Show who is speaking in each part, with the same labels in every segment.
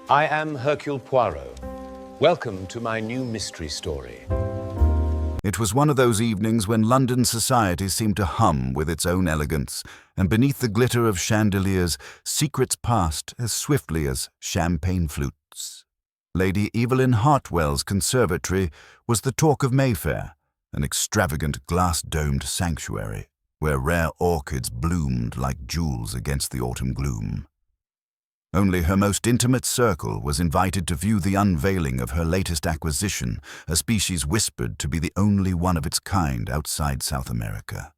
Speaker 1: I am Hercule Poirot. Welcome to my new mystery story.
Speaker 2: It was one of those evenings when London society seemed to hum with its own elegance, and beneath the glitter of chandeliers, secrets passed as swiftly as champagne flutes. Lady Evelyn Hartwell's conservatory was the talk of Mayfair, an extravagant glass-domed sanctuary where rare orchids bloomed like jewels against the autumn gloom. Only her most intimate circle was invited to view the unveiling of her latest acquisition, a species whispered to be the only one of its kind outside South America.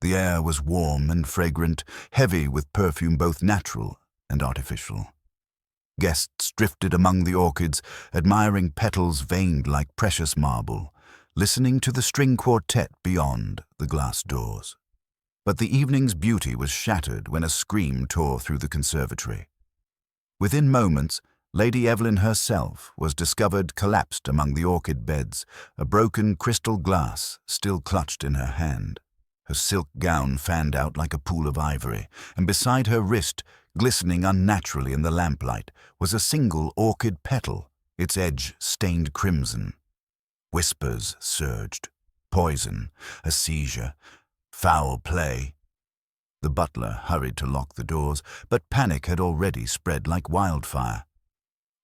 Speaker 2: The air was warm and fragrant, heavy with perfume both natural and artificial. Guests drifted among the orchids, admiring petals veined like precious marble, listening to the string quartet beyond the glass doors. But the evening's beauty was shattered when a scream tore through the conservatory. Within moments, Lady Evelyn herself was discovered collapsed among the orchid beds, a broken crystal glass still clutched in her hand. Her silk gown fanned out like a pool of ivory, and beside her wrist, glistening unnaturally in the lamplight, was a single orchid petal, its edge stained crimson. Whispers surged. Poison, a seizure, foul play. The butler hurried to lock the doors, but panic had already spread like wildfire.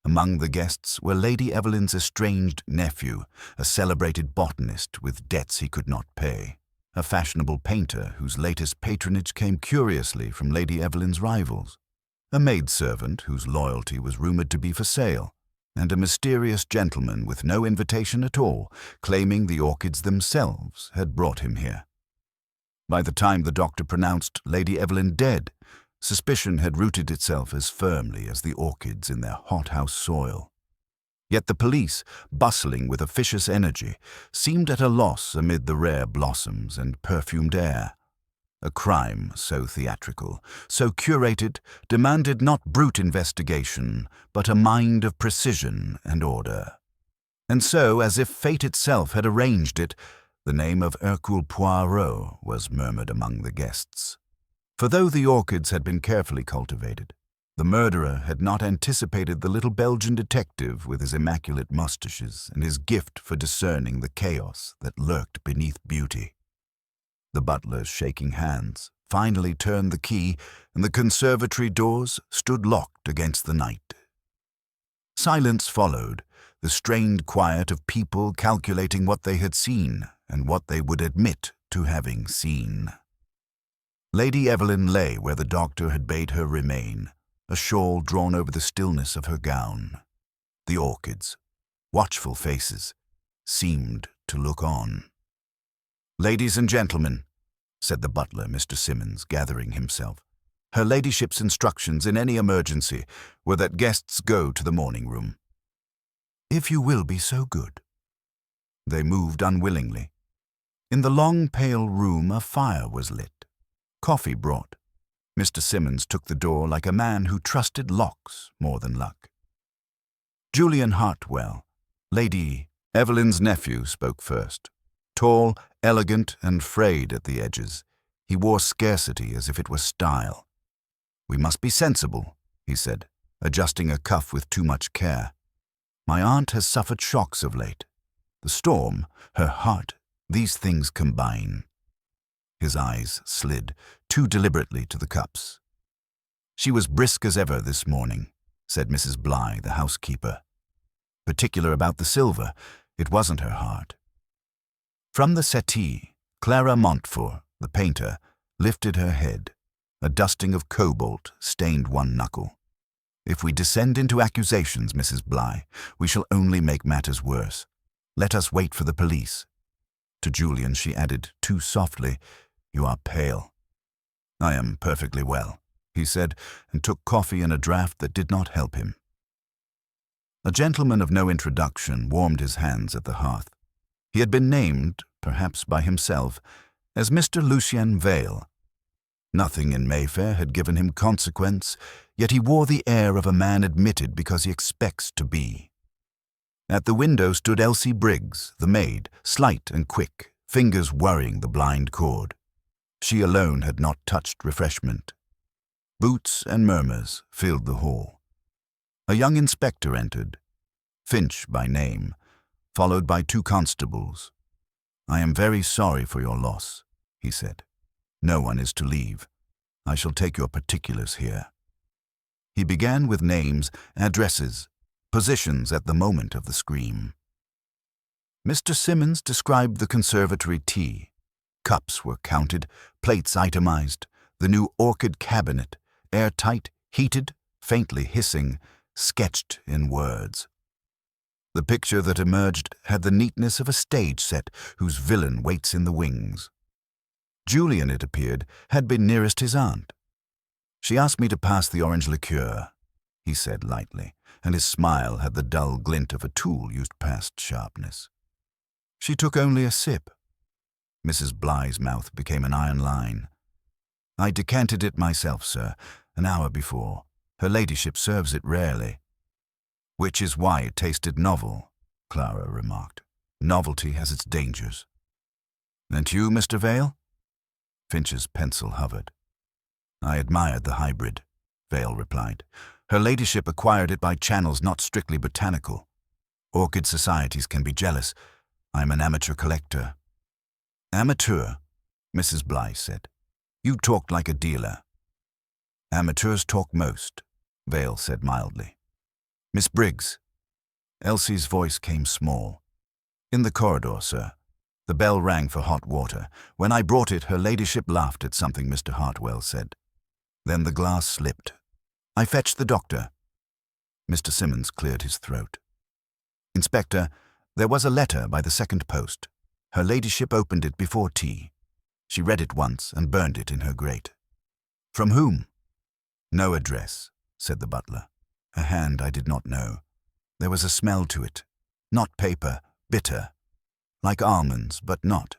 Speaker 2: Among the guests were Lady Evelyn's estranged nephew, a celebrated botanist with debts he could not pay, a fashionable painter whose latest patronage came curiously from Lady Evelyn's rivals, a maidservant whose loyalty was rumoured to be for sale, and a mysterious gentleman with no invitation at all, claiming the orchids themselves had brought him here. By the time the doctor pronounced Lady Evelyn dead, suspicion had rooted itself as firmly as the orchids in their hothouse soil. Yet the police, bustling with officious energy, seemed at a loss amid the rare blossoms and perfumed air. A crime so theatrical, so curated, demanded not brute investigation, but a mind of precision and order. And so, as if fate itself had arranged it, the name of Hercule Poirot was murmured among the guests. For though the orchids had been carefully cultivated, the murderer had not anticipated the little Belgian detective with his immaculate mustaches and his gift for discerning the chaos that lurked beneath beauty. The butler's shaking hands finally turned the key, and the conservatory doors stood locked against the night. Silence followed, the strained quiet of people calculating what they had seen and what they would admit to having seen. Lady Evelyn lay where the doctor had bade her remain, a shawl drawn over the stillness of her gown. The orchids, watchful faces, seemed to look on. "Ladies and gentlemen," said the butler, Mr. Simmons, gathering himself, "her ladyship's instructions in any emergency were that guests go to the morning room." "If you will be so good." They moved unwillingly. In the long, pale room a fire was lit. Coffee brought. Mr. Simmons took the door like a man who trusted locks more than luck. Julian Hartwell, Lady Evelyn's nephew, spoke first. Tall, elegant, and frayed at the edges, he wore scarcity as if it were style. "We must be sensible," he said, adjusting a cuff with too much care. "My aunt has suffered shocks of late. The storm, her heart, these things combine." His eyes slid too deliberately to the cups. "She was brisk as ever this morning," said Mrs. Bligh, the housekeeper. "Particular about the silver, it wasn't her heart." From the settee, Clara Montfort, the painter, lifted her head. A dusting of cobalt stained one knuckle. "If we descend into accusations, Mrs. Bligh, we shall only make matters worse. Let us wait for the police." To Julian she added, too softly, "You are pale." "I am perfectly well," he said, and took coffee in a draught that did not help him. A gentleman of no introduction warmed his hands at the hearth. He had been named, perhaps by himself, as Mr. Lucien Vale. Nothing in Mayfair had given him consequence, yet he wore the air of a man admitted because he expects to be. At the window stood Elsie Briggs, the maid, slight and quick, fingers worrying the blind cord. She alone had not touched refreshment. Boots and murmurs filled the hall. A young inspector entered, Finch by name, followed by 2 constables. "I am very sorry for your loss," he said. "No one is to leave. I shall take your particulars here." He began with names, addresses, positions at the moment of the scream. Mr. Simmons described the conservatory tea. Cups were counted, plates itemized, the new orchid cabinet, airtight, heated, faintly hissing, sketched in words. The picture that emerged had the neatness of a stage set whose villain waits in the wings. Julian, it appeared, had been nearest his aunt. "She asked me to pass the orange liqueur," he said lightly, and his smile had the dull glint of a tool used past sharpness. "She took only a sip." Mrs. Bligh's mouth became an iron line. "I decanted it myself, sir, an hour before. Her ladyship serves it rarely." "Which is why it tasted novel," Clara remarked. "Novelty has its dangers." "And you, Mr. Vale?" Finch's pencil hovered. "I admired the hybrid," Vale replied. "Her ladyship acquired it by channels not strictly botanical. Orchid societies can be jealous. I am an amateur collector." "Amateur," Mrs. Bligh said. "You talked like a dealer." "Amateurs talk most," Vale said mildly. "Miss Briggs." Elsie's voice came small. "In the corridor, sir. The bell rang for hot water. When I brought it, her ladyship laughed at something Mr. Hartwell said. Then the glass slipped. I fetched the doctor." Mr. Simmons cleared his throat. "Inspector, there was a letter by the second post. Her ladyship opened it before tea. She read it once and burned it in her grate." "From whom?" "No address," said the butler. "A hand I did not know. There was a smell to it. Not paper, bitter. Like almonds, but not."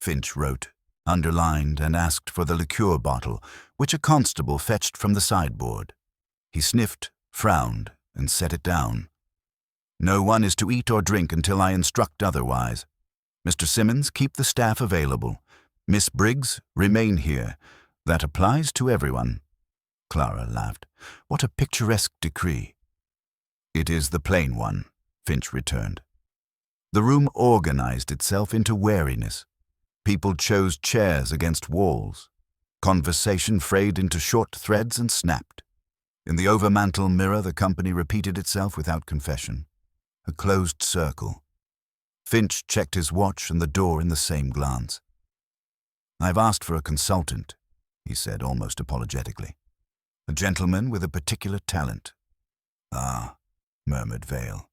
Speaker 2: Finch wrote, underlined, and asked for the liqueur bottle, which a constable fetched from the sideboard. He sniffed, frowned, and set it down. "No one is to eat or drink until I instruct otherwise. Mr. Simmons, keep the staff available. Miss Briggs, remain here. That applies to everyone." Clara laughed. "What a picturesque decree." "It is the plain one," Finch returned. The room organized itself into wariness. People chose chairs against walls. Conversation frayed into short threads and snapped. In the overmantel mirror, the company repeated itself without confession. A closed circle. Finch checked his watch and the door in the same glance. "I've asked for a consultant," he said almost apologetically. "A gentleman with a particular talent." "Ah," murmured Vale.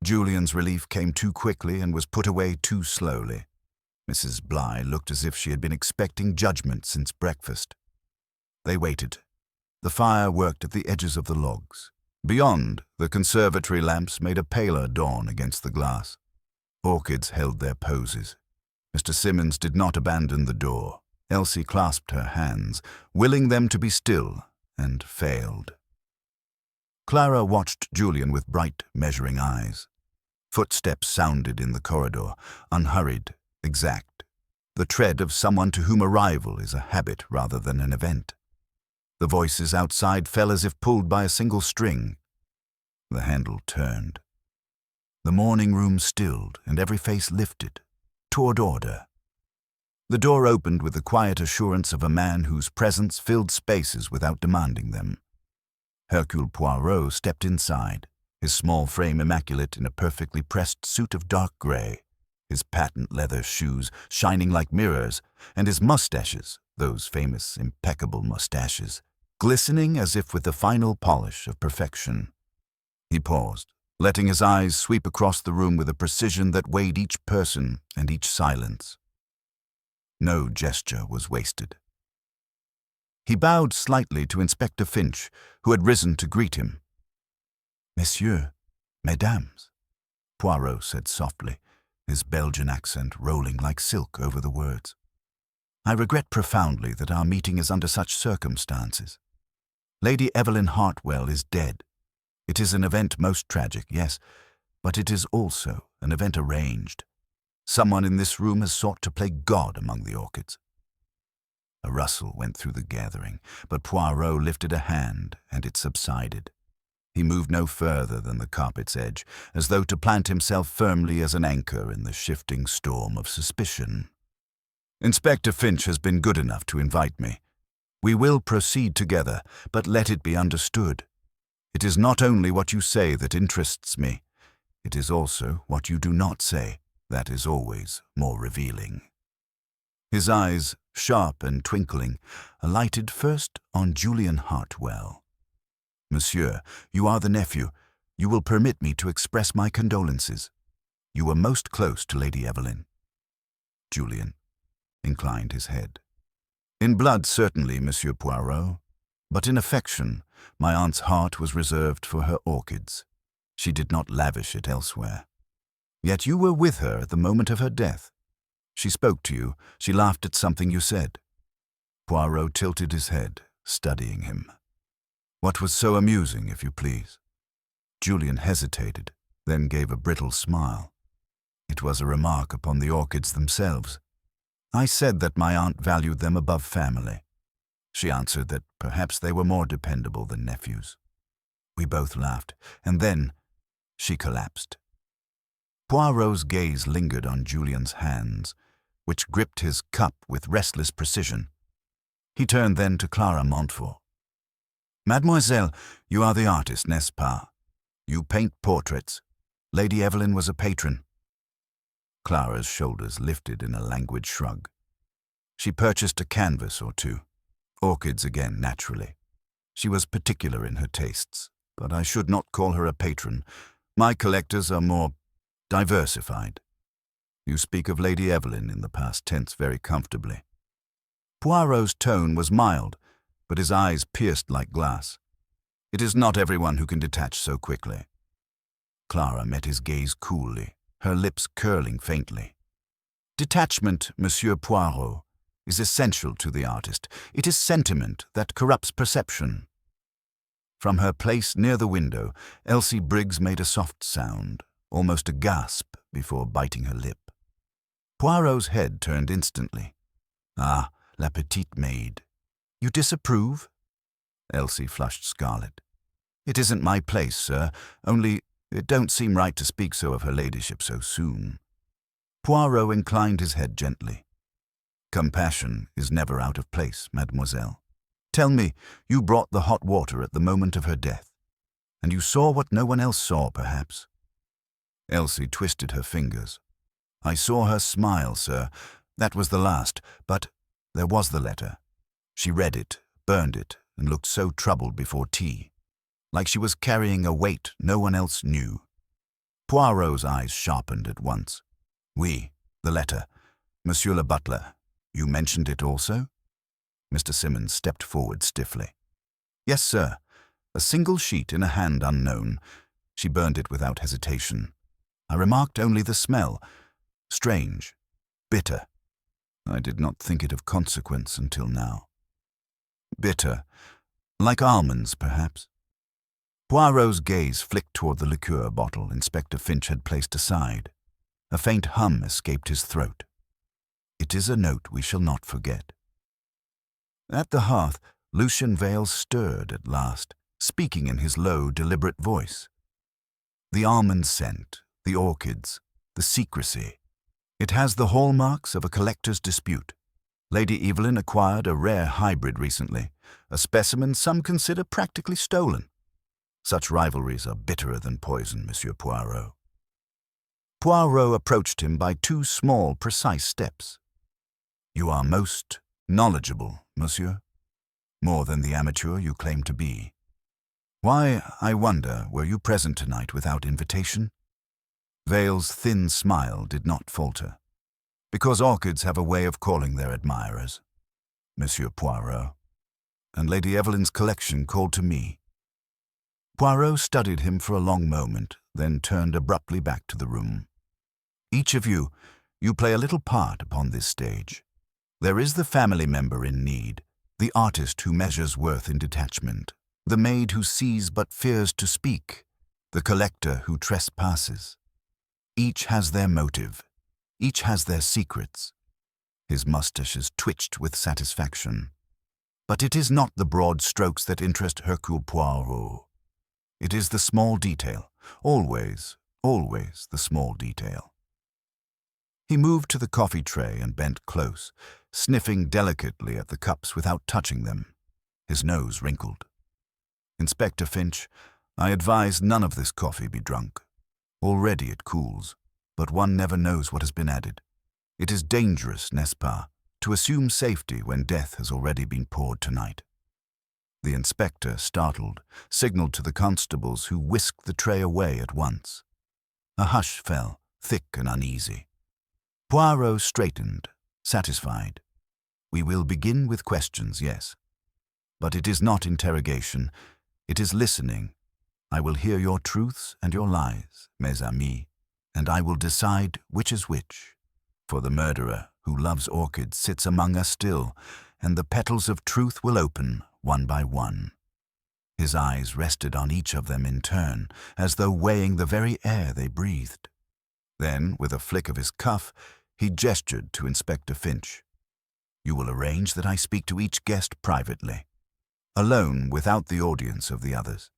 Speaker 2: Julian's relief came too quickly and was put away too slowly. Mrs. Bligh looked as if she had been expecting judgment since breakfast. They waited. The fire worked at the edges of the logs. Beyond, the conservatory lamps made a paler dawn against the glass. Orchids held their poses. Mr. Simmons did not abandon the door. Elsie clasped her hands, willing them to be still, and failed. Clara watched Julian with bright, measuring eyes. Footsteps sounded in the corridor, unhurried, exact. The tread of someone to whom arrival is a habit rather than an event. The voices outside fell as if pulled by a single string. The handle turned. The morning room stilled, and every face lifted, toward order. The door opened with the quiet assurance of a man whose presence filled spaces without demanding them. Hercule Poirot stepped inside, his small frame immaculate in a perfectly pressed suit of dark gray, his patent leather shoes shining like mirrors, and his mustaches, those famous impeccable mustaches, glistening as if with the final polish of perfection. He paused, letting his eyes sweep across the room with a precision that weighed each person and each silence. No gesture was wasted. He bowed slightly to Inspector Finch, who had risen to greet him. "Messieurs, mesdames," Poirot said softly, his Belgian accent rolling like silk over the words. "I regret profoundly that our meeting is under such circumstances. Lady Evelyn Hartwell is dead. It is an event most tragic, yes, but it is also an event arranged. Someone in this room has sought to play God among the orchids." A rustle went through the gathering, but Poirot lifted a hand and it subsided. He moved no further than the carpet's edge, as though to plant himself firmly as an anchor in the shifting storm of suspicion. "Inspector Finch has been good enough to invite me. We will proceed together, but let it be understood. It is not only what you say that interests me. It is also what you do not say that is always more revealing." His eyes, sharp and twinkling, alighted first on Julian Hartwell. "Monsieur, you are the nephew. You will permit me to express my condolences. You were most close to Lady Evelyn." Julian inclined his head. "In blood, certainly, Monsieur Poirot, but in affection, my aunt's heart was reserved for her orchids. She did not lavish it elsewhere. Yet you were with her at the moment of her death. She spoke to you. She laughed at something you said." Poirot tilted his head, studying him. "What was so amusing, if you please?" Julian hesitated, then gave a brittle smile. "It was a remark upon the orchids themselves. I said that my aunt valued them above family. She answered that perhaps they were more dependable than nephews. We both laughed, and then she collapsed." Poirot's gaze lingered on Julian's hands, which gripped his cup with restless precision. He turned then to Clara Montfort. "Mademoiselle, you are the artist, n'est-ce pas? You paint portraits. Lady Evelyn was a patron." Clara's shoulders lifted in a languid shrug. "She purchased a canvas or two. Orchids again, naturally. She was particular in her tastes, but I should not call her a patron. My collectors are more diversified." "You speak of Lady Evelyn in the past tense very comfortably." Poirot's tone was mild, but his eyes pierced like glass. "It is not everyone who can detach so quickly." Clara met his gaze coolly, her lips curling faintly. "Detachment, Monsieur Poirot, is essential to the artist. It is sentiment that corrupts perception." From her place near the window, Elsie Briggs made a soft sound, almost a gasp, before biting her lip. Poirot's head turned instantly. "Ah, la petite maid. You disapprove?" Elsie flushed scarlet. "It isn't my place, sir. Only it don't seem right to speak so of her ladyship so soon." Poirot inclined his head gently. "Compassion is never out of place, mademoiselle. Tell me, you brought the hot water at the moment of her death, and you saw what no one else saw, perhaps." Elsie twisted her fingers. "I saw her smile, sir. That was the last, but there was the letter. She read it, burned it, and looked so troubled before tea, like she was carrying a weight no one else knew." Poirot's eyes sharpened at once. "Oui, the letter. Monsieur le butler, you mentioned it also?" Mr. Simmons stepped forward stiffly. "Yes, sir. A single sheet in a hand unknown. She burned it without hesitation. I remarked only the smell. Strange. Bitter. I did not think it of consequence until now. Bitter. Like almonds, perhaps." Poirot's gaze flicked toward the liqueur bottle Inspector Finch had placed aside. A faint hum escaped his throat. "It is a note we shall not forget." At the hearth, Lucien Vale stirred at last, speaking in his low, deliberate voice. "The almond scent, the orchids, the secrecy. It has the hallmarks of a collector's dispute. Lady Evelyn acquired a rare hybrid recently, a specimen some consider practically stolen. Such rivalries are bitterer than poison, Monsieur Poirot." Poirot approached him by two small, precise steps. "You are most knowledgeable, monsieur, more than the amateur you claim to be. Why, I wonder, were you present tonight without invitation?" Vale's thin smile did not falter. "Because orchids have a way of calling their admirers, Monsieur Poirot, and Lady Evelyn's collection called to me." Poirot studied him for a long moment, then turned abruptly back to the room. "Each of you play a little part upon this stage. There is the family member in need, the artist who measures worth in detachment, the maid who sees but fears to speak, the collector who trespasses. Each has their motive. Each has their secrets." His mustaches twitched with satisfaction. "But it is not the broad strokes that interest Hercule Poirot. It is the small detail, always, always the small detail. He moved to the coffee tray and bent close, sniffing delicately at the cups without touching them. His nose wrinkled. "Inspector Finch, I advise none of this coffee be drunk. Already it cools, but one never knows what has been added. It is dangerous, n'est-ce pas, to assume safety when death has already been poured tonight." The inspector, startled, signaled to the constables, who whisked the tray away at once. A hush fell, thick and uneasy. Poirot straightened, satisfied. "We will begin with questions, yes. But it is not interrogation, it is listening. I will hear your truths and your lies, mes amis, and I will decide which is which. For the murderer who loves orchids sits among us still, and the petals of truth will open one by one." His eyes rested on each of them in turn, as though weighing the very air they breathed. Then, with a flick of his cuff, he gestured to Inspector Finch. "You will arrange that I speak to each guest privately, alone without the audience of the others.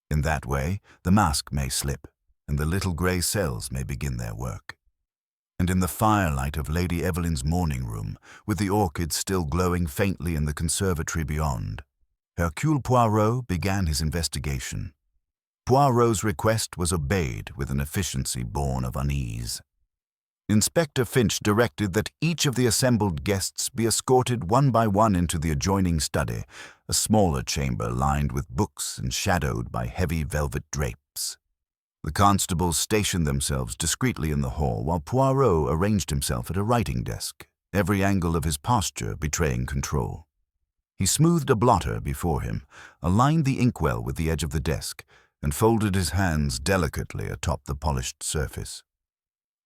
Speaker 2: In that way, the mask may slip, and the little grey cells may begin their work. And in the firelight of Lady Evelyn's morning room, with the orchids still glowing faintly in the conservatory beyond, Hercule Poirot began his investigation. Poirot's request was obeyed with an efficiency born of unease. Inspector Finch directed that each of the assembled guests be escorted one by one into the adjoining study, a smaller chamber lined with books and shadowed by heavy velvet drapes. The constables stationed themselves discreetly in the hall, while Poirot arranged himself at a writing desk, every angle of his posture betraying control. He smoothed a blotter before him, aligned the inkwell with the edge of the desk, and folded his hands delicately atop the polished surface.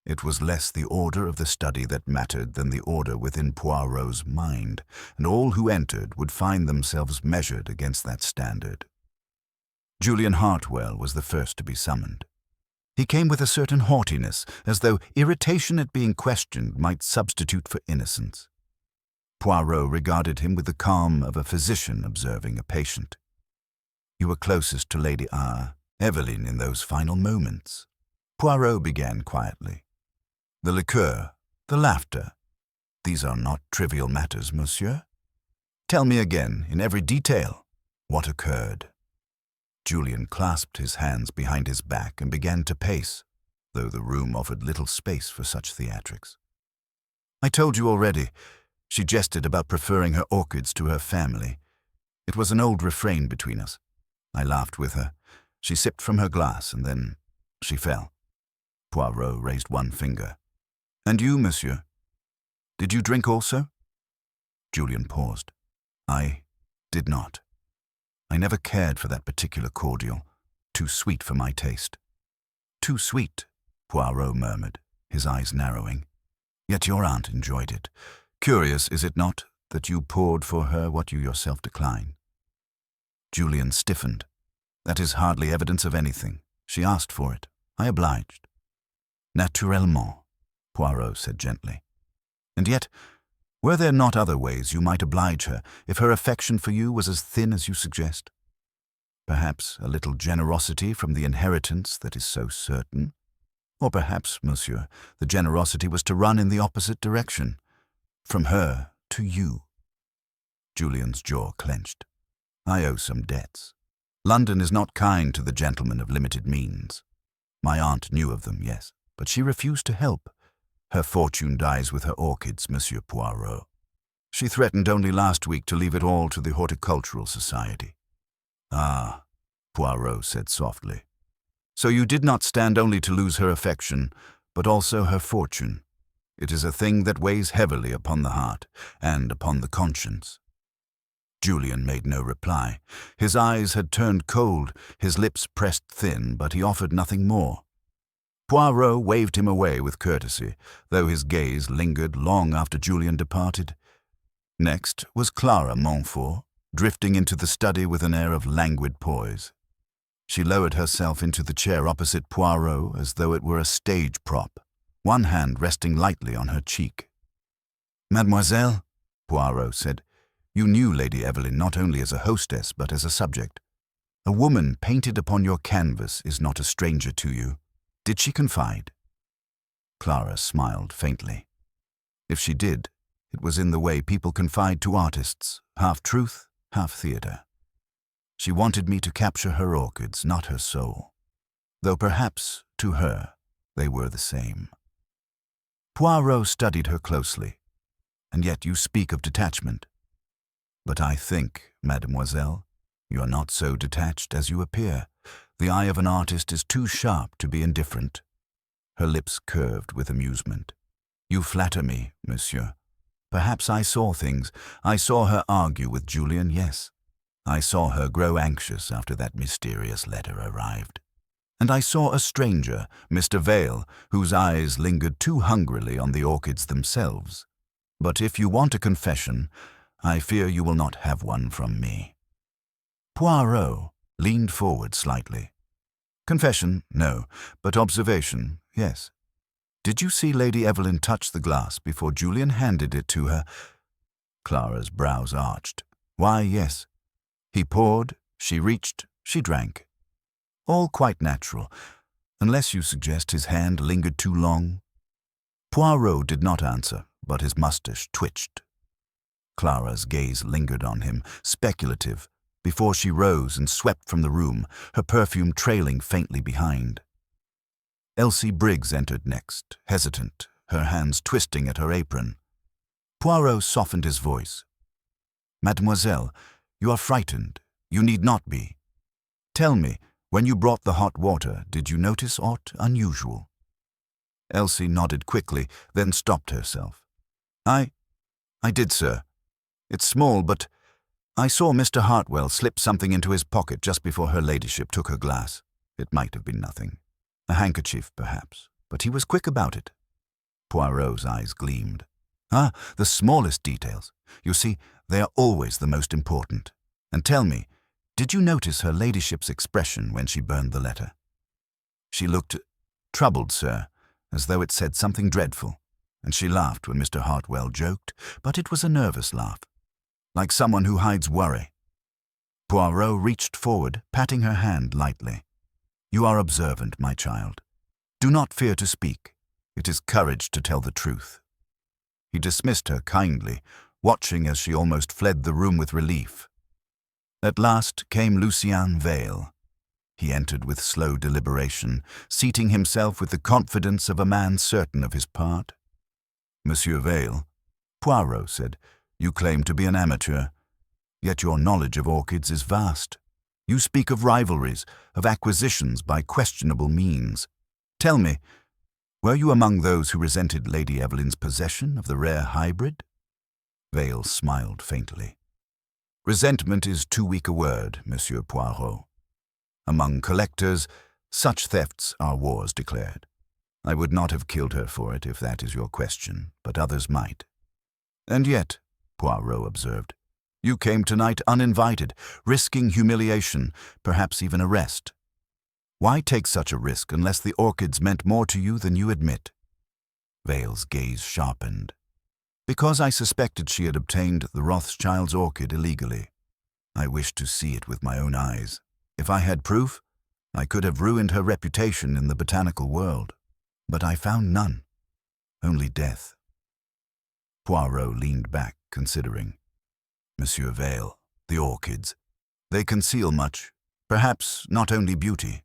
Speaker 2: It was less the order of the study that mattered than the order within Poirot's mind, and all who entered would find themselves measured against that standard. Julian Hartwell was the first to be summoned. He came with a certain haughtiness, as though irritation at being questioned might substitute for innocence. Poirot regarded him with the calm of a physician observing a patient. "You were closest to Lady Evelyn in those final moments," Poirot began quietly. "The liqueur, the laughter, these are not trivial matters, monsieur. Tell me again, in every detail, what occurred." Julian clasped his hands behind his back and began to pace, though the room offered little space for such theatrics. "I told you already," she jested about preferring her orchids to her family. "It was an old refrain between us." I laughed with her. She sipped from her glass, and then she fell. Poirot raised one finger. "And you, monsieur? Did you drink also?" Julian paused. "I did not. I never cared for that particular cordial. Too sweet for my taste." "Too sweet," Poirot murmured, his eyes narrowing. "Yet your aunt enjoyed it. Curious, is it not, that you poured for her what you yourself declined?" Julian stiffened. "That is hardly evidence of anything. She asked for it. I obliged." "Naturellement," Poirot said gently. "And yet, were there not other ways you might oblige her, if her affection for you was as thin as you suggest? Perhaps a little generosity from the inheritance that is so certain? Or perhaps, monsieur, the generosity was to run in the opposite direction, from her to you." Julian's jaw clenched. "I owe some debts. London is not kind to the gentleman of limited means. My aunt knew of them, yes, but she refused to help. Her fortune dies with her orchids, Monsieur Poirot. She threatened only last week to leave it all to the Horticultural Society." "Ah," Poirot said softly. "So you did not stand only to lose her affection, but also her fortune. It is a thing that weighs heavily upon the heart and upon the conscience." Julian made no reply. His eyes had turned cold, his lips pressed thin, but he offered nothing more. Poirot waved him away with courtesy, though his gaze lingered long after Julian departed. Next was Clara Montfort, drifting into the study with an air of languid poise. She lowered herself into the chair opposite Poirot as though it were a stage prop, one hand resting lightly on her cheek. "Mademoiselle," Poirot said, "you knew Lady Evelyn not only as a hostess but as a subject. A woman painted upon your canvas is not a stranger to you. Did she confide? Clara smiled faintly. If she did, it was in the way people confide to artists, half truth, half theatre. She wanted me to capture her orchids, not her soul, though perhaps, to her, they were the same. Poirot studied her closely. And yet you speak of detachment. But I think, mademoiselle, you are not so detached as you appear. The eye of an artist is too sharp to be indifferent. Her lips curved with amusement. You flatter me, monsieur. Perhaps I saw things. I saw her argue with Julian, yes. I saw her grow anxious after that mysterious letter arrived. And I saw a stranger, Mr. Vale, whose eyes lingered too hungrily on the orchids themselves. But if you want a confession, I fear you will not have one from me. Poirot leaned forward slightly. Confession, no, but observation, yes. Did you see Lady Evelyn touch the glass before Julian handed it to her? Clara's brows arched. Why, yes. He poured, she reached, she drank. All quite natural, unless you suggest his hand lingered too long. Poirot did not answer, but his moustache twitched. Clara's gaze lingered on him, speculative, before she rose and swept from the room, her perfume trailing faintly behind. Elsie Briggs entered next, hesitant, her hands twisting at her apron. Poirot softened his voice. Mademoiselle, you are frightened. You need not be. Tell me, when you brought the hot water, did you notice aught unusual? Elsie nodded quickly, then stopped herself. I did, sir. It's small, but I saw Mr. Hartwell slip something into his pocket just before her ladyship took her glass. It might have been nothing. A handkerchief, perhaps, but he was quick about it. Poirot's eyes gleamed. Ah, the smallest details. You see, they are always the most important. And tell me, did you notice her ladyship's expression when she burned the letter? She looked troubled, sir, as though it said something dreadful, and she laughed when Mr. Hartwell joked, but it was a nervous laugh, like someone who hides worry. Poirot reached forward, patting her hand lightly. You are observant, my child. Do not fear to speak. It is courage to tell the truth. He dismissed her kindly, watching as she almost fled the room with relief. At last came Lucien Vale. He entered with slow deliberation, seating himself with the confidence of a man certain of his part. Monsieur Vale, Poirot said, you claim to be an amateur, yet your knowledge of orchids is vast. You speak of rivalries, of acquisitions by questionable means. Tell me, were you among those who resented Lady Evelyn's possession of the rare hybrid? Vale smiled faintly. Resentment is too weak a word, Monsieur Poirot. Among collectors, such thefts are wars declared. I would not have killed her for it, if that is your question, but others might. And yet, Poirot observed, you came tonight uninvited, risking humiliation, perhaps even arrest. Why take such a risk unless the orchids meant more to you than you admit? Vale's gaze sharpened. Because I suspected she had obtained the Rothschild's orchid illegally. I wished to see it with my own eyes. If I had proof, I could have ruined her reputation in the botanical world. But I found none. Only death. Poirot leaned back, considering. Monsieur Vale, the orchids. They conceal much, perhaps not only beauty.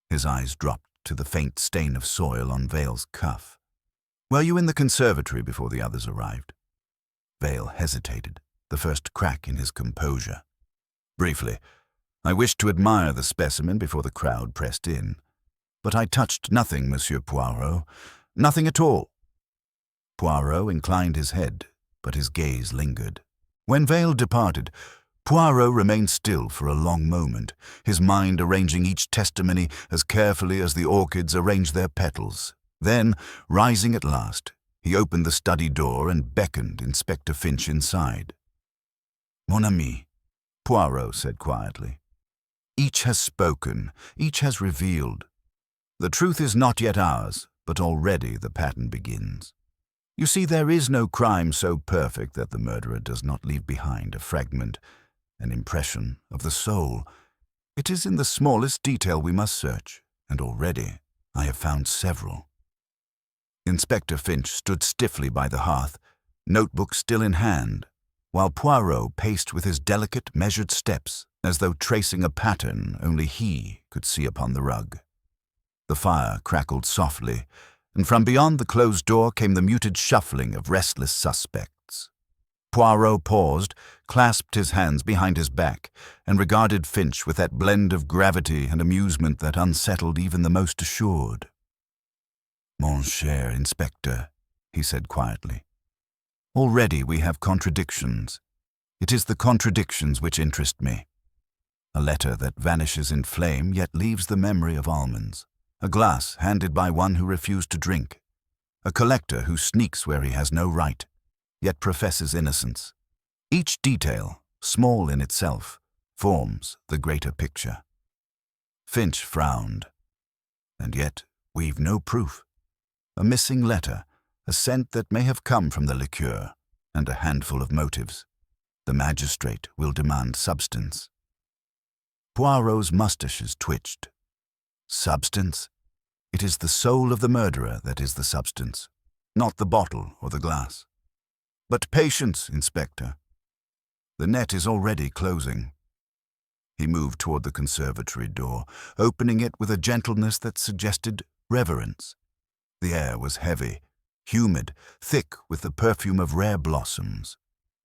Speaker 2: His eyes dropped to the faint stain of soil on Vale's cuff. Were you in the conservatory before the others arrived? Vale hesitated, the first crack in his composure. Briefly, I wished to admire the specimen before the crowd pressed in. But I touched nothing, Monsieur Poirot. Nothing at all. Poirot inclined his head, but his gaze lingered. When Vale departed, Poirot remained still for a long moment, his mind arranging each testimony as carefully as the orchids arrange their petals. Then, rising at last, he opened the study door and beckoned Inspector Finch inside. Mon ami, Poirot said quietly. Each has spoken, each has revealed. The truth is not yet ours, but already the pattern begins. You see, there is no crime so perfect that the murderer does not leave behind a fragment, an impression of the soul. It is in the smallest detail we must search, and already I have found several. Inspector Finch stood stiffly by the hearth, notebook still in hand, while Poirot paced with his delicate, measured steps, as though tracing a pattern only he could see upon the rug. The fire crackled softly, and from beyond the closed door came the muted shuffling of restless suspects. Poirot paused, clasped his hands behind his back, and regarded Finch with that blend of gravity and amusement that unsettled even the most assured. "Mon cher Inspector," he said quietly, "already we have contradictions. It is the contradictions which interest me. A letter that vanishes in flame yet leaves the memory of almonds. A glass handed by one who refused to drink. A collector who sneaks where he has no right, yet professes innocence. Each detail, small in itself, forms the greater picture." Finch frowned. "And yet we've no proof. A missing letter, a scent that may have come from the liqueur, and a handful of motives. The magistrate will demand substance." Poirot's mustaches twitched. "Substance? It is the soul of the murderer that is the substance, not the bottle or the glass. But patience, Inspector. The net is already closing." He moved toward the conservatory door, opening it with a gentleness that suggested reverence. The air was heavy, humid, thick with the perfume of rare blossoms.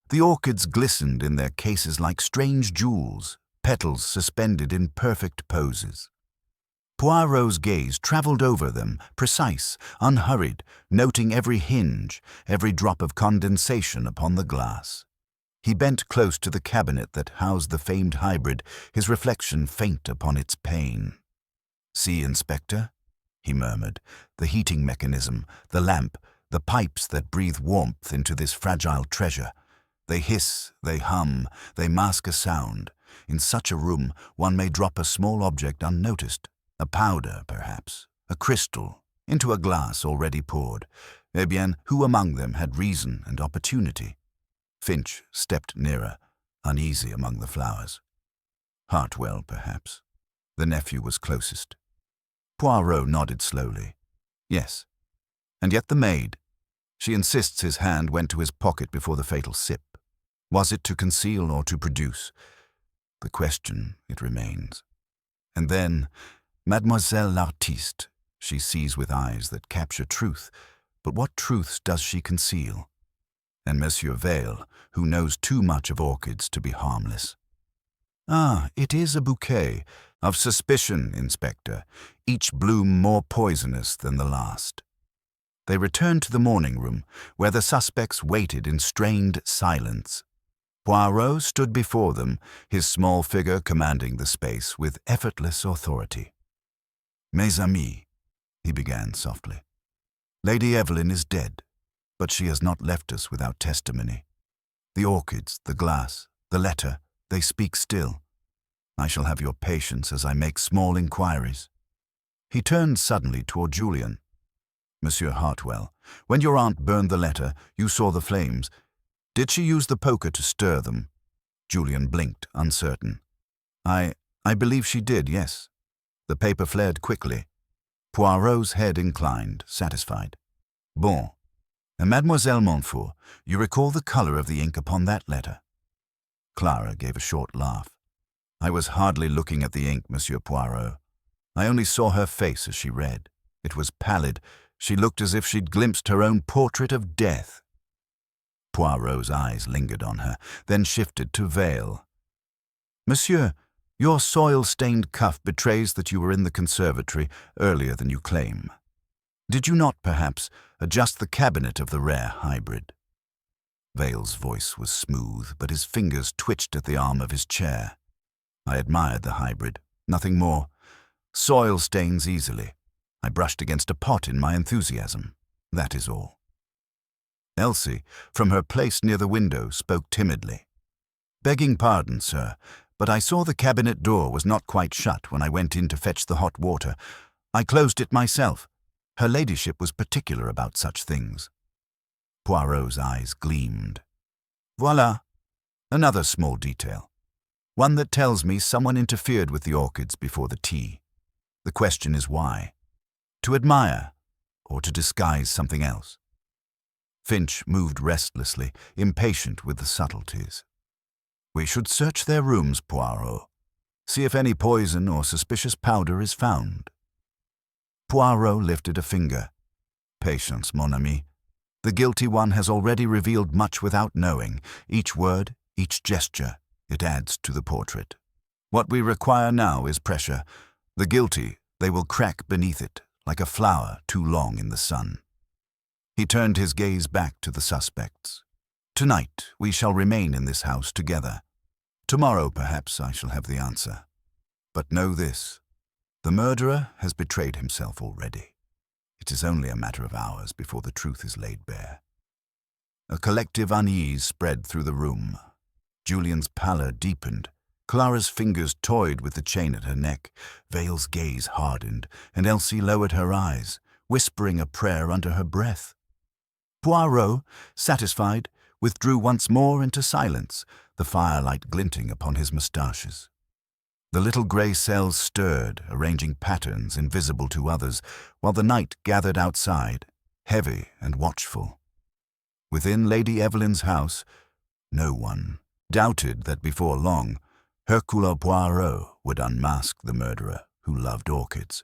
Speaker 2: The orchids glistened in their cases like strange jewels, petals suspended in perfect poses. Poirot's gaze traveled over them, precise, unhurried, noting every hinge, every drop of condensation upon the glass. He bent close to the cabinet that housed the famed hybrid, his reflection faint upon its pane. "See, Inspector," he murmured, "the heating mechanism, the lamp, the pipes that breathe warmth into this fragile treasure. They hiss, they hum, they mask a sound. In such a room, one may drop a small object unnoticed. A powder, perhaps, a crystal, into a glass already poured. Eh bien, who among them had reason and opportunity?" Finch stepped nearer, uneasy among the flowers. Hartwell, perhaps. The nephew was closest. Poirot nodded slowly. "Yes. And yet the maid. She insists his hand went to his pocket before the fatal sip. Was it to conceal or to produce? The question, it remains. And then, Mademoiselle l'artiste, she sees with eyes that capture truth, but what truths does she conceal? And Monsieur Vale, who knows too much of orchids to be harmless. Ah, it is a bouquet of suspicion, Inspector, each bloom more poisonous than the last. They returned to the morning room, where the suspects waited in strained silence. Poirot stood before them, his small figure commanding the space with effortless authority. "Mes amis," he began softly, "Lady Evelyn is dead, but she has not left us without testimony. The orchids, the glass, the letter, they speak still. I shall have your patience as I make small inquiries." He turned suddenly toward Julian. "Monsieur Hartwell, when your aunt burned the letter, you saw the flames. Did she use the poker to stir them?" Julian blinked, uncertain. I believe she did, yes." The paper flared quickly. Poirot's head inclined, satisfied. "Bon. And Mademoiselle Montfort, you recall the color of the ink upon that letter?" Clara gave a short laugh. "I was hardly looking at the ink, Monsieur Poirot. I only saw her face as she read. It was pallid. She looked as if she'd glimpsed her own portrait of death." Poirot's eyes lingered on her, then shifted to Vale. "Monsieur, your soil-stained cuff betrays that you were in the conservatory earlier than you claim. Did you not, perhaps, adjust the cabinet of the rare hybrid?" Vale's voice was smooth, but his fingers twitched at the arm of his chair. "I admired the hybrid, nothing more. Soil stains easily. I brushed against a pot in my enthusiasm. That is all." Elsie, from her place near the window, spoke timidly. "Begging pardon, sir, but I saw the cabinet door was not quite shut when I went in to fetch the hot water. I closed it myself. Her ladyship was particular about such things." Poirot's eyes gleamed. "Voilà, another small detail. One that tells me someone interfered with the orchids before the tea. The question is why? To admire, or to disguise something else? Finch moved restlessly, impatient with the subtleties. We should search their rooms, Poirot. See if any poison or suspicious powder is found. Poirot lifted a finger. Patience, mon ami. The guilty one has already revealed much without knowing. Each word, each gesture, it adds to the portrait. What we require now is pressure. The guilty, they will crack beneath it, like a flower too long in the sun. He turned his gaze back to the suspects. Tonight we shall remain in this house together. Tomorrow perhaps I shall have the answer. But know this, the murderer has betrayed himself already. It is only a matter of hours before the truth is laid bare. A collective unease spread through the room. Julian's pallor deepened. Clara's fingers toyed with the chain at her neck. Vale's gaze hardened, and Elsie lowered her eyes, whispering a prayer under her breath. Poirot, satisfied, withdrew once more into silence, the firelight glinting upon his moustaches. The little grey cells stirred, arranging patterns invisible to others, while the night gathered outside, heavy and watchful. Within Lady Evelyn's house, no one doubted that before long, Hercule Poirot would unmask the murderer who loved orchids.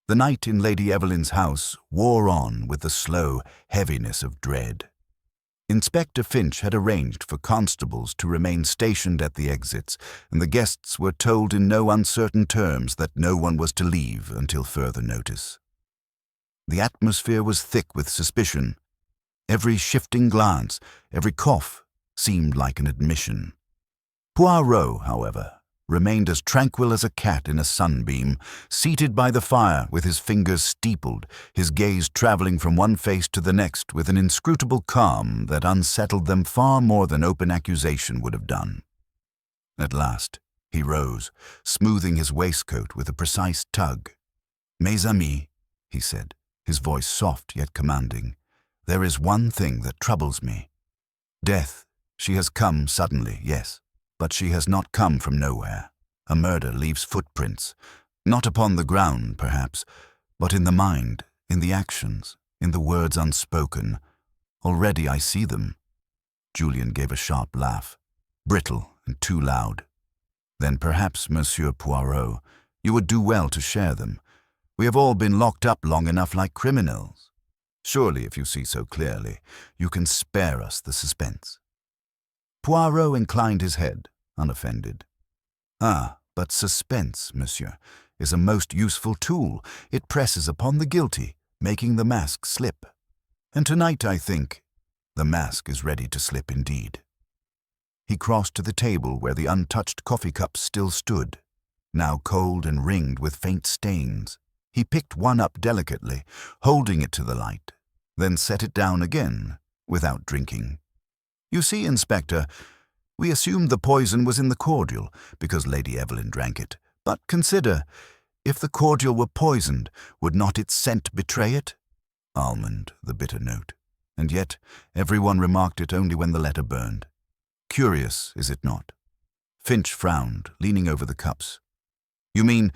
Speaker 2: The night in Lady Evelyn's house wore on with the slow heaviness of dread. Inspector Finch had arranged for constables to remain stationed at the exits, and the guests were told in no uncertain terms that no one was to leave until further notice. The atmosphere was thick with suspicion. Every shifting glance, every cough, seemed like an admission. Poirot, however, remained as tranquil as a cat in a sunbeam, seated by the fire with his fingers steepled, his gaze traveling from one face to the next with an inscrutable calm that unsettled them far more than open accusation would have done. At last, he rose, smoothing his waistcoat with a precise tug. "Mes amis," he said, his voice soft yet commanding, "there is one thing that troubles me. Death, she has come suddenly, yes. But she has not come from nowhere. A murder leaves footprints, not upon the ground, perhaps, but in the mind, in the actions, in the words unspoken. Already I see them." Julian gave a sharp laugh, brittle and too loud. "Then perhaps, Monsieur Poirot, you would do well to share them. We have all been locked up long enough like criminals. Surely, if you see so clearly, you can spare us the suspense." Poirot inclined his head, unoffended. "Ah, but suspense, monsieur, is a most useful tool. It presses upon the guilty, making the mask slip. And tonight, I think, the mask is ready to slip indeed." He crossed to the table where the untouched coffee cups still stood, now cold and ringed with faint stains. He picked one up delicately, holding it to the light, then set it down again, without drinking. "You see, Inspector, we assumed the poison was in the cordial because Lady Evelyn drank it. But consider, if the cordial were poisoned, would not its scent betray it? Almond, the bitter note. And yet, everyone remarked it only when the letter burned. Curious, is it not?" Finch frowned, leaning over the cups. "You mean,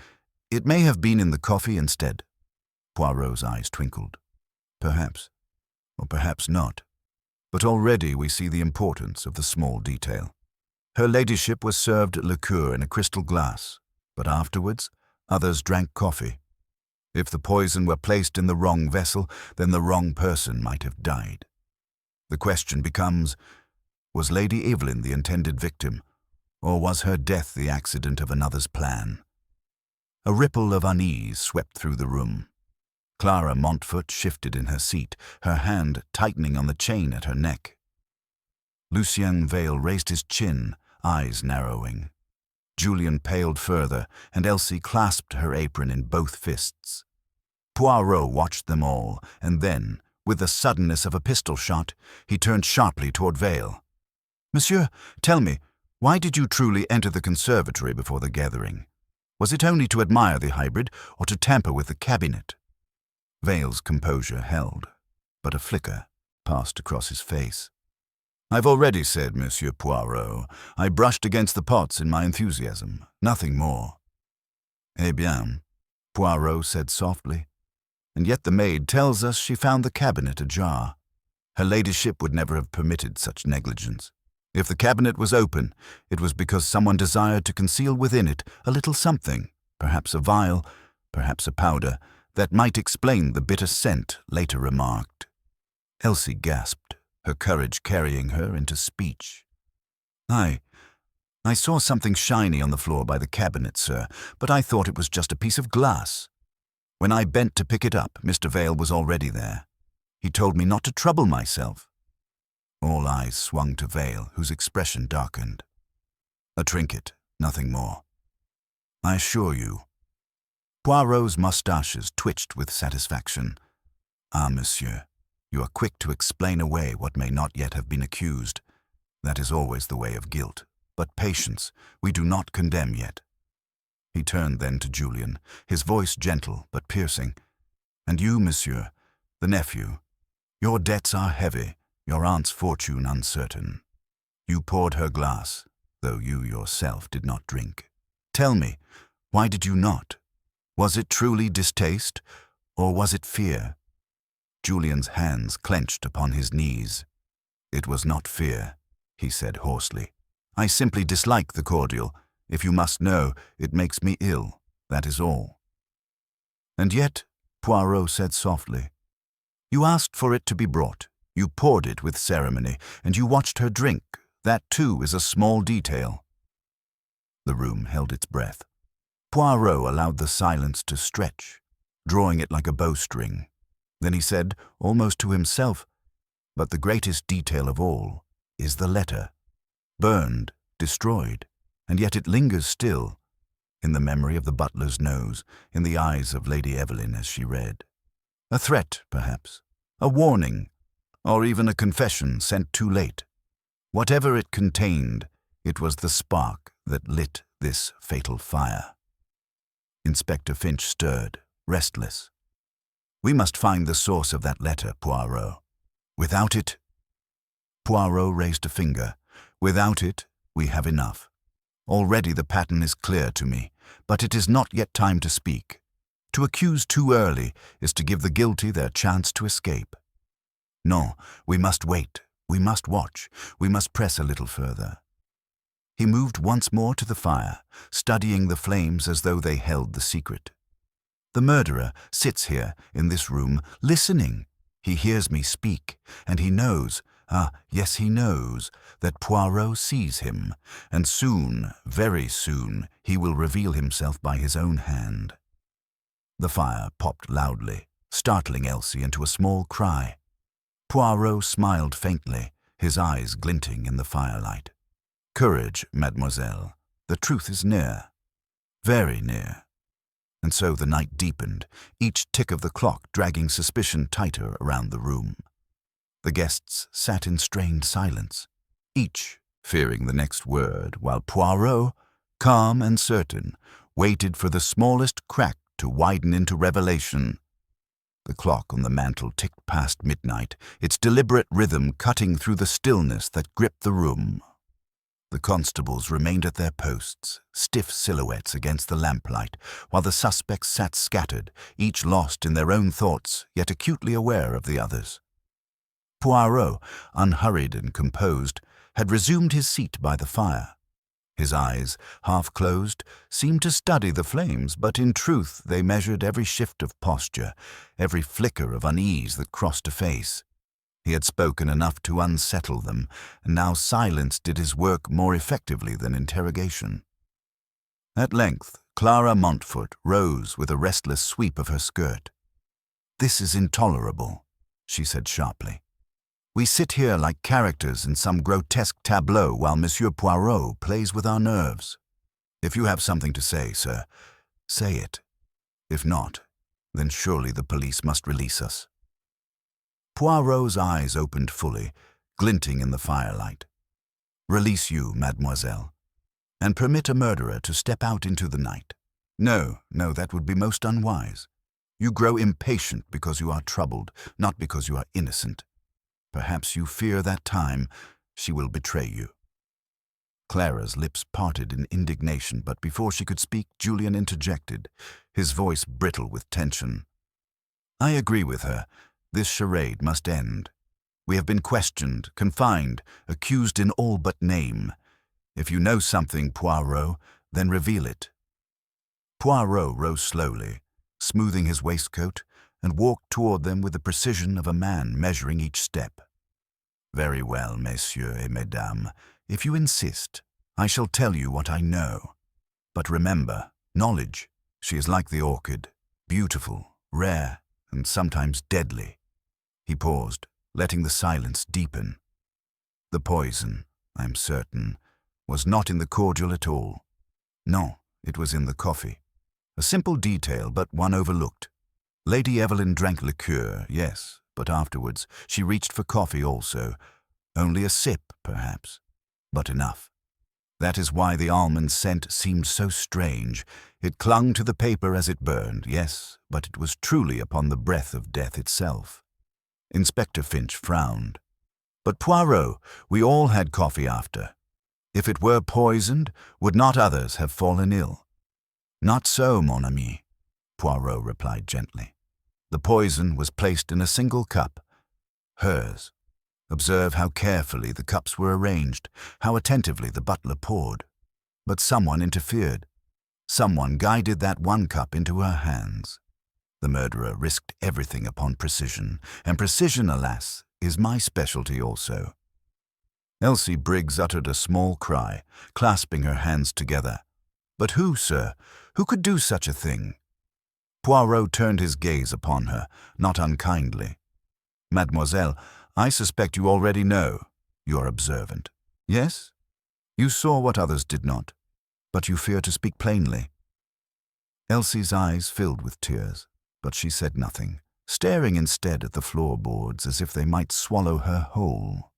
Speaker 2: it may have been in the coffee instead?" Poirot's eyes twinkled. "Perhaps, or perhaps not. But already we see the importance of the small detail. Her ladyship was served liqueur in a crystal glass, but afterwards others drank coffee. If the poison were placed in the wrong vessel, then the wrong person might have died. The question becomes, was Lady Evelyn the intended victim, or was her death the accident of another's plan? A ripple of unease swept through the room. Clara Montfort shifted in her seat, her hand tightening on the chain at her neck. Lucien Vale raised his chin, eyes narrowing. Julian paled further, and Elsie clasped her apron in both fists. Poirot watched them all, and then, with the suddenness of a pistol shot, he turned sharply toward Vale. "Monsieur, tell me, why did you truly enter the conservatory before the gathering? Was it only to admire the hybrid, or to tamper with the cabinet?" Vale's composure held, but a flicker passed across his face. I've already said, Monsieur Poirot. I brushed against the pots in my enthusiasm. Nothing more. Eh bien, Poirot said softly. And yet the maid tells us she found the cabinet ajar. Her ladyship would never have permitted such negligence. If the cabinet was open, it was because someone desired to conceal within it a little something, perhaps a vial, perhaps a powder, that might explain the bitter scent later remarked. Elsie gasped, her courage carrying her into speech. I saw something shiny on the floor by the cabinet, sir, but I thought it was just a piece of glass. When I bent to pick it up, Mr. Vale was already there. He told me not to trouble myself. All eyes swung to Vale, whose expression darkened. A trinket, nothing more. I assure you. Poirot's moustaches twitched with satisfaction. Ah, monsieur, you are quick to explain away what may not yet have been accused. That is always the way of guilt. But patience, we do not condemn yet. He turned then to Julian, his voice gentle but piercing. And you, monsieur, the nephew, your debts are heavy, your aunt's fortune uncertain. You poured her glass, though you yourself did not drink. Tell me, why did you not? Was it truly distaste, or was it fear? Julian's hands clenched upon his knees. It was not fear, he said hoarsely. I simply dislike the cordial. If you must know, it makes me ill, that is all. And yet, Poirot said softly, you asked for it to be brought. You poured it with ceremony, and you watched her drink. That, too, is a small detail. The room held its breath. Poirot allowed the silence to stretch, drawing it like a bowstring. Then he said, almost to himself, but the greatest detail of all is the letter. Burned, destroyed, and yet it lingers still, in the memory of the butler's nose, in the eyes of Lady Evelyn as she read. A threat, perhaps, a warning, or even a confession sent too late. Whatever it contained, it was the spark that lit this fatal fire. Inspector Finch stirred, restless. We must find the source of that letter, Poirot. Without it... Poirot raised a finger. Without it, we have enough. Already the pattern is clear to me, but it is not yet time to speak. To accuse too early is to give the guilty their chance to escape. No, we must wait, we must watch, we must press a little further. He moved once more to the fire, studying the flames as though they held the secret. The murderer sits here, in this room, listening. He hears me speak, and he knows, yes, he knows, that Poirot sees him, and soon, very soon, he will reveal himself by his own hand. The fire popped loudly, startling Elsie into a small cry. Poirot smiled faintly, his eyes glinting in the firelight. Courage, mademoiselle. The truth is near. Very near. And so the night deepened, each tick of the clock dragging suspicion tighter around the room. The guests sat in strained silence, each fearing the next word, while Poirot, calm and certain, waited for the smallest crack to widen into revelation. The clock on the mantel ticked past midnight, its deliberate rhythm cutting through the stillness that gripped the room. The constables remained at their posts, stiff silhouettes against the lamplight, while the suspects sat scattered, each lost in their own thoughts, yet acutely aware of the others. Poirot, unhurried and composed, had resumed his seat by the fire. His eyes, half closed, seemed to study the flames, but in truth they measured every shift of posture, every flicker of unease that crossed a face. He had spoken enough to unsettle them, and now silence did his work more effectively than interrogation. At length, Clara Montfort rose with a restless sweep of her skirt. "This is intolerable," she said sharply. "We sit here like characters in some grotesque tableau while Monsieur Poirot plays with our nerves. If you have something to say, sir, say it. If not, then surely the police must release us." Poirot's eyes opened fully, glinting in the firelight. "Release you, mademoiselle, and permit a murderer to step out into the night. No, that would be most unwise. You grow impatient because you are troubled, not because you are innocent. Perhaps you fear that time, she will betray you." Clara's lips parted in indignation, but before she could speak, Julian interjected, his voice brittle with tension. "I agree with her. This charade must end. We have been questioned, confined, accused in all but name. If you know something, Poirot, then reveal it." Poirot rose slowly, smoothing his waistcoat, and walked toward them with the precision of a man measuring each step. "Very well, messieurs et mesdames. If you insist, I shall tell you what I know. But remember, knowledge, she is like the orchid, beautiful, rare, and sometimes deadly." He paused, letting the silence deepen. "The poison, I am certain, was not in the cordial at all. No, it was in the coffee. A simple detail, but one overlooked. Lady Evelyn drank liqueur, yes, but afterwards she reached for coffee also. Only a sip, perhaps, but enough. That is why the almond scent seemed so strange. It clung to the paper as it burned, yes, but it was truly upon the breath of death itself." Inspector Finch frowned. "But Poirot, we all had coffee after. If it were poisoned, would not others have fallen ill?" "Not so, mon ami," Poirot replied gently. "The poison was placed in a single cup. Hers. Observe how carefully the cups were arranged, how attentively the butler poured. But someone interfered. Someone guided that one cup into her hands. The murderer risked everything upon precision, and precision, alas, is my specialty also." Elsie Briggs uttered a small cry, clasping her hands together. "But who, sir? Who could do such a thing?" Poirot turned his gaze upon her, not unkindly. "Mademoiselle, I suspect you already know. You are observant. Yes? You saw what others did not, but you fear to speak plainly." Elsie's eyes filled with tears, but she said nothing, staring instead at the floorboards as if they might swallow her whole.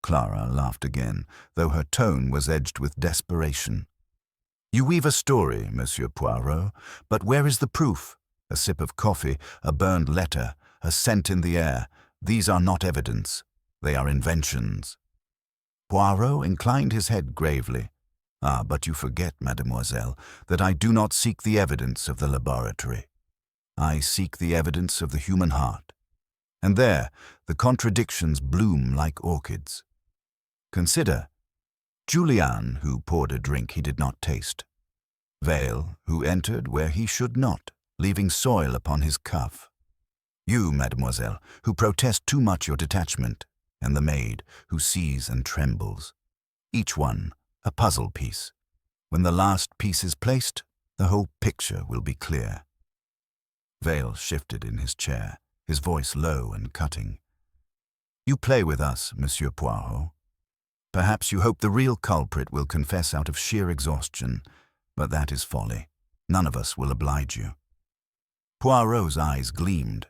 Speaker 2: Clara laughed again, though her tone was edged with desperation. "You weave a story, Monsieur Poirot, but where is the proof? A sip of coffee, a burned letter, a scent in the air. These are not evidence. They are inventions." Poirot inclined his head gravely. "Ah, but you forget, mademoiselle, that I do not seek the evidence of the laboratory. I seek the evidence of the human heart. And there, the contradictions bloom like orchids. Consider Julian, who poured a drink he did not taste. Vale, who entered where he should not, leaving soil upon his cuff. You, mademoiselle, who protest too much your detachment, and the maid, who sees and trembles. Each one a puzzle piece. When the last piece is placed, the whole picture will be clear." Vale shifted in his chair, his voice low and cutting. "You play with us, Monsieur Poirot. Perhaps you hope the real culprit will confess out of sheer exhaustion, but that is folly. None of us will oblige you." Poirot's eyes gleamed.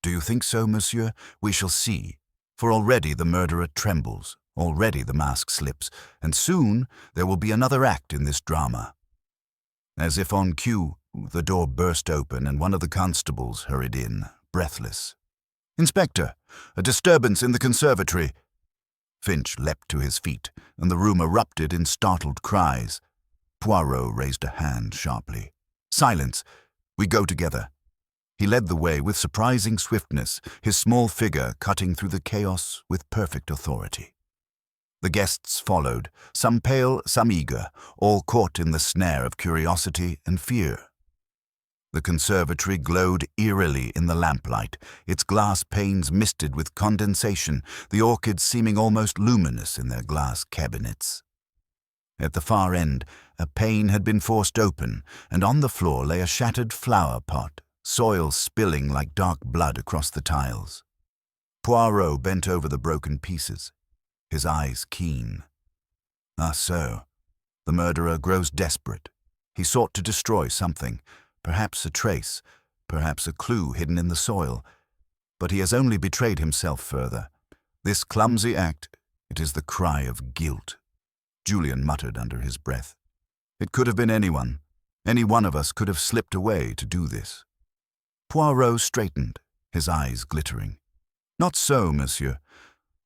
Speaker 2: "Do you think so, monsieur? We shall see. For already the murderer trembles, already the mask slips, and soon there will be another act in this drama." As if on cue, the door burst open and one of the constables hurried in, breathless. "Inspector, a disturbance in the conservatory." Finch leapt to his feet, and the room erupted in startled cries. Poirot raised a hand sharply. "Silence! We go together." He led the way with surprising swiftness, his small figure cutting through the chaos with perfect authority. The guests followed, some pale, some eager, all caught in the snare of curiosity and fear. The conservatory glowed eerily in the lamplight, its glass panes misted with condensation, the orchids seeming almost luminous in their glass cabinets. At the far end, a pane had been forced open, and on the floor lay a shattered flower pot, soil spilling like dark blood across the tiles. Poirot bent over the broken pieces, his eyes keen. Ah, so. The murderer grows desperate. He sought to destroy something, perhaps a trace, perhaps a clue hidden in the soil. But he has only betrayed himself further. This clumsy act, it is the cry of guilt. Julian muttered under his breath. It could have been anyone. Any one of us could have slipped away to do this. Poirot straightened, his eyes glittering. Not so, monsieur.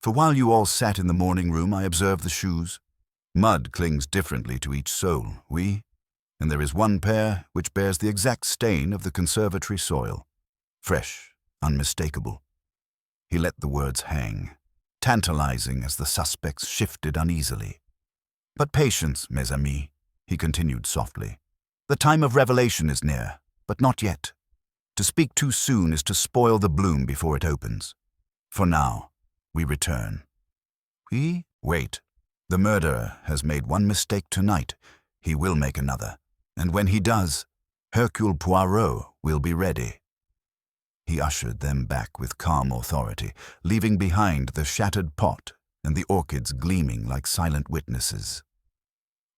Speaker 2: For while you all sat in the morning room, I observed the shoes. Mud clings differently to each sole, oui, and there is one pair which bears the exact stain of the conservatory soil. Fresh, unmistakable. He let the words hang, tantalizing as the suspects shifted uneasily. But patience, mes amis, he continued softly. The time of revelation is near, but not yet. To speak too soon is to spoil the bloom before it opens. For now, we return. We wait. The murderer has made one mistake tonight. He will make another. And when he does, Hercule Poirot will be ready. He ushered them back with calm authority, leaving behind the shattered pot and the orchids gleaming like silent witnesses.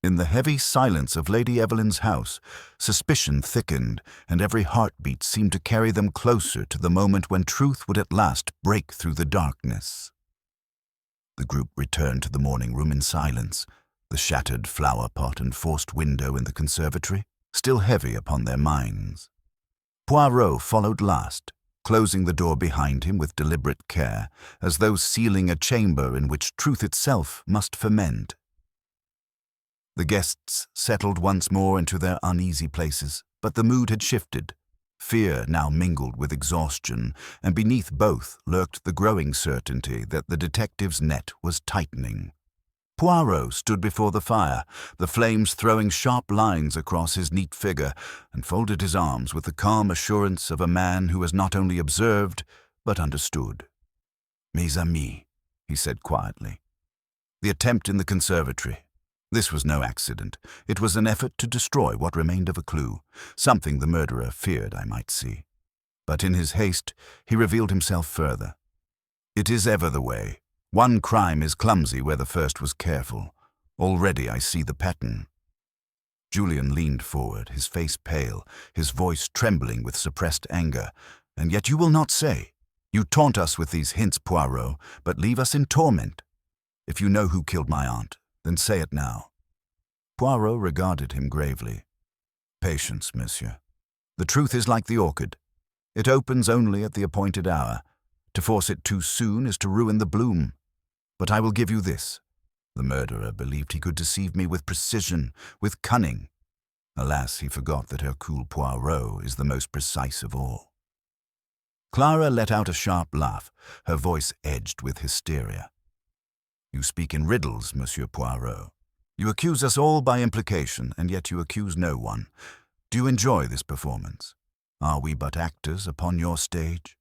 Speaker 2: In the heavy silence of Lady Evelyn's house, suspicion thickened, and every heartbeat seemed to carry them closer to the moment when truth would at last break through the darkness. The group returned to the morning room in silence, the shattered flower pot and forced window in the conservatory still heavy upon their minds. Poirot followed last, closing the door behind him with deliberate care, as though sealing a chamber in which truth itself must ferment. The guests settled once more into their uneasy places, but the mood had shifted. Fear now mingled with exhaustion, and beneath both lurked the growing certainty that the detective's net was tightening. Poirot stood before the fire, the flames throwing sharp lines across his neat figure, and folded his arms with the calm assurance of a man who has not only observed, but understood. "Mes amis," he said quietly. "The attempt in the conservatory. This was no accident. It was an effort to destroy what remained of a clue, something the murderer feared I might see. But in his haste, he revealed himself further. It is ever the way. One crime is clumsy where the first was careful. Already I see the pattern." Julian leaned forward, his face pale, his voice trembling with suppressed anger. "And yet you will not say. You taunt us with these hints, Poirot, but leave us in torment. If you know who killed my aunt, then say it now." Poirot regarded him gravely. "Patience, monsieur. The truth is like the orchid. It opens only at the appointed hour. To force it too soon is to ruin the bloom. But I will give you this. The murderer believed he could deceive me with precision, with cunning. Alas, he forgot that Hercule Poirot is the most precise of all." Clara let out a sharp laugh, her voice edged with hysteria. "You speak in riddles, Monsieur Poirot. You accuse us all by implication, and yet you accuse no one. Do you enjoy this performance? Are we but actors upon your stage?"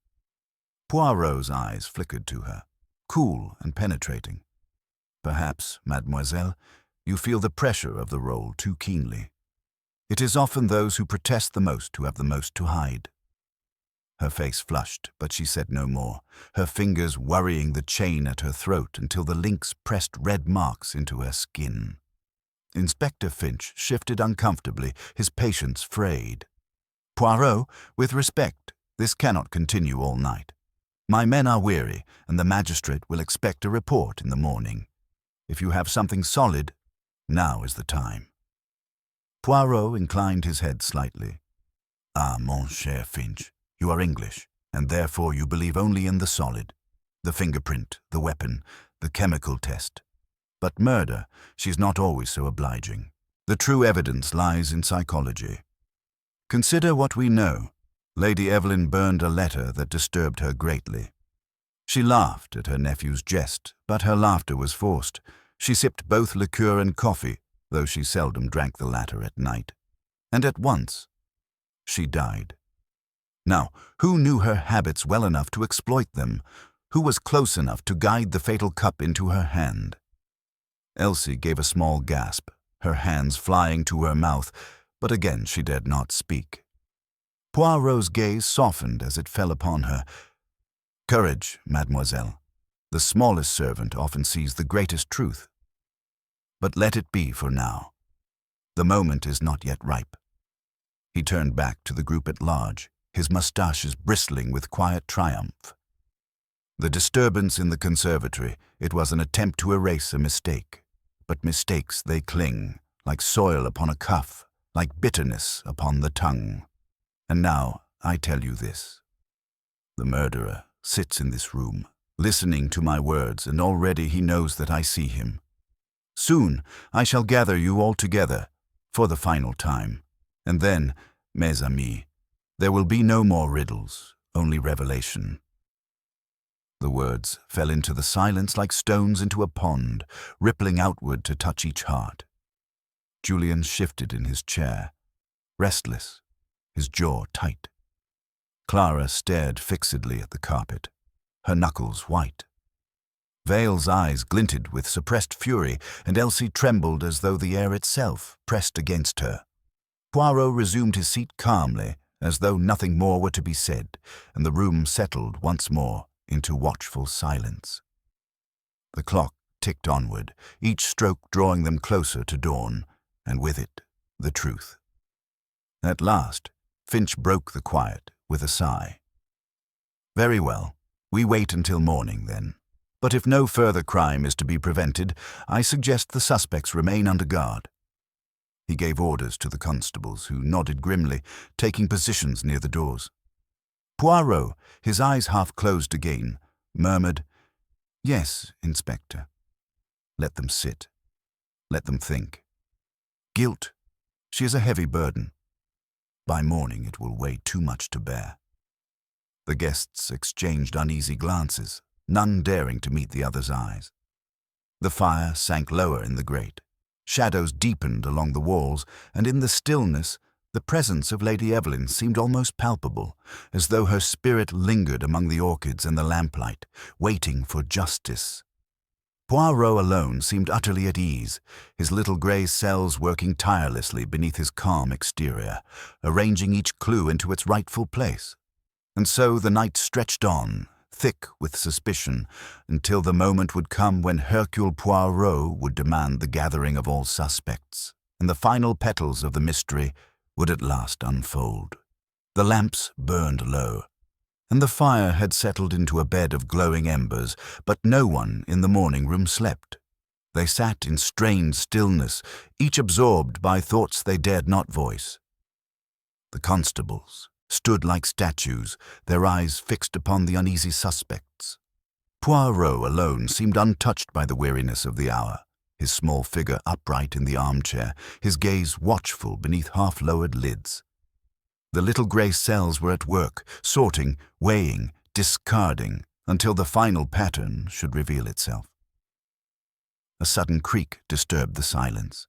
Speaker 2: Poirot's eyes flickered to her, cool and penetrating. "Perhaps, mademoiselle, you feel the pressure of the role too keenly. It is often those who protest the most who have the most to hide." Her face flushed, but she said no more, her fingers worrying the chain at her throat until the links pressed red marks into her skin. Inspector Finch shifted uncomfortably, his patience frayed. "Poirot, with respect, this cannot continue all night. My men are weary, and the magistrate will expect a report in the morning. If you have something solid, now is the time." Poirot inclined his head slightly. "Ah, mon cher Finch, you are English, and therefore you believe only in the solid. The fingerprint, the weapon, the chemical test. But murder, she's not always so obliging. The true evidence lies in psychology. Consider what we know. Lady Evelyn burned a letter that disturbed her greatly. She laughed at her nephew's jest, but her laughter was forced. She sipped both liqueur and coffee, though she seldom drank the latter at night. And at once, she died. Now, who knew her habits well enough to exploit them? Who was close enough to guide the fatal cup into her hand? Elsie gave a small gasp, her hands flying to her mouth, but again she dared not speak. Poirot's gaze softened as it fell upon her. "Courage, mademoiselle. The smallest servant often sees the greatest truth. But let it be for now. The moment is not yet ripe." He turned back to the group at large, his mustaches bristling with quiet triumph. "The disturbance in the conservatory, it was an attempt to erase a mistake. But mistakes, they cling, like soil upon a cuff, like bitterness upon the tongue. And now I tell you this. The murderer sits in this room, listening to my words, and already he knows that I see him. Soon I shall gather you all together, for the final time, and then, mes amis, there will be no more riddles, only revelation." The words fell into the silence like stones into a pond, rippling outward to touch each heart. Julian shifted in his chair, restless, his jaw tight. Clara stared fixedly at the carpet, her knuckles white. Vale's eyes glinted with suppressed fury, and Elsie trembled as though the air itself pressed against her. Poirot resumed his seat calmly, as though nothing more were to be said, and the room settled once more into watchful silence. The clock ticked onward, each stroke drawing them closer to dawn, and with it, the truth. At last, Finch broke the quiet with a sigh. "Very well, we wait until morning then. But if no further crime is to be prevented, I suggest the suspects remain under guard." He gave orders to the constables, who nodded grimly, taking positions near the doors. Poirot, his eyes half closed again, murmured, "Yes, Inspector. Let them sit. Let them think. Guilt, she is a heavy burden. By morning it will weigh too much to bear." The guests exchanged uneasy glances, none daring to meet the other's eyes. The fire sank lower in the grate. Shadows deepened along the walls, and in the stillness, the presence of Lady Evelyn seemed almost palpable, as though her spirit lingered among the orchids and the lamplight, waiting for justice. Poirot alone seemed utterly at ease, his little grey cells working tirelessly beneath his calm exterior, arranging each clue into its rightful place. And so the night stretched on, thick with suspicion, until the moment would come when Hercule Poirot would demand the gathering of all suspects, and the final petals of the mystery would at last unfold. The lamps burned low, and the fire had settled into a bed of glowing embers, but no one in the morning room slept. They sat in strained stillness, each absorbed by thoughts they dared not voice. The constables stood like statues, their eyes fixed upon the uneasy suspects. Poirot alone seemed untouched by the weariness of the hour, his small figure upright in the armchair, his gaze watchful beneath half-lowered lids. The little grey cells were at work, sorting, weighing, discarding, until the final pattern should reveal itself. A sudden creak disturbed the silence.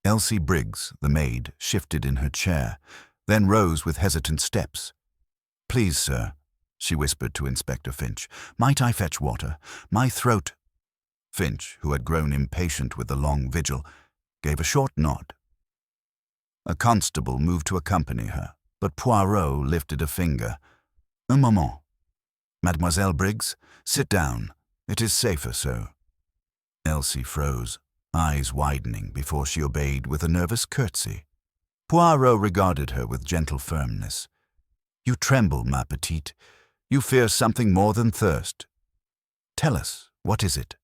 Speaker 2: Elsie Briggs, the maid, shifted in her chair, then rose with hesitant steps. "Please, sir," she whispered to Inspector Finch, "might I fetch water? My throat—" Finch, who had grown impatient with the long vigil, gave a short nod. A constable moved to accompany her, but Poirot lifted a finger. "Un moment. Mademoiselle Briggs, sit down. It is safer so." Elsie froze, eyes widening before she obeyed with a nervous curtsy. Poirot regarded her with gentle firmness. "You tremble, ma petite. You fear something more than thirst. Tell us, what is it?"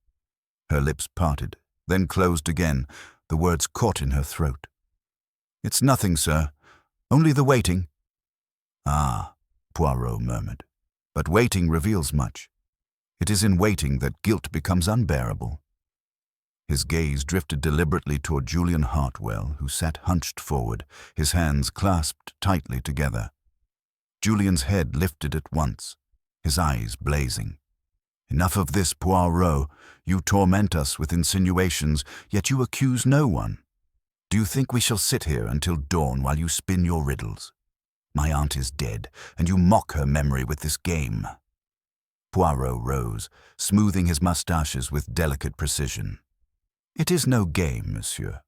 Speaker 2: Her lips parted, then closed again, the words caught in her throat. "It's nothing, sir. Only the waiting." "Ah," Poirot murmured, "but waiting reveals much. It is in waiting that guilt becomes unbearable." His gaze drifted deliberately toward Julian Hartwell, who sat hunched forward, his hands clasped tightly together. Julian's head lifted at once, his eyes blazing. "Enough of this, Poirot. You torment us with insinuations, yet you accuse no one. Do you think we shall sit here until dawn while you spin your riddles? My aunt is dead, and you mock her memory with this game." Poirot rose, smoothing his moustaches with delicate precision. "It is no game, monsieur.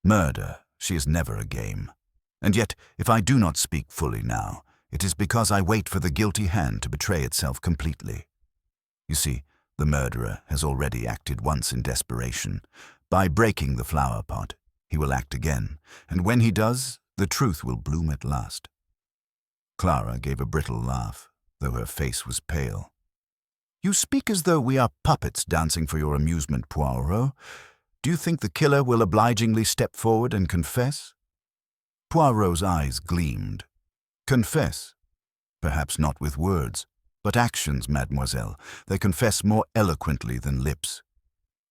Speaker 2: Murder, she is never a game. And yet, if I do not speak fully now, it is because I wait for the guilty hand to betray itself completely. You see, the murderer has already acted once in desperation. By breaking the flower pot, he will act again, and when he does, the truth will bloom at last." Clara gave a brittle laugh, though her face was pale. "You speak as though we are puppets dancing for your amusement, Poirot. Do you think the killer will obligingly step forward and confess?" Poirot's eyes gleamed. "Confess? Perhaps not with words, But actions, mademoiselle, they confess more eloquently than lips.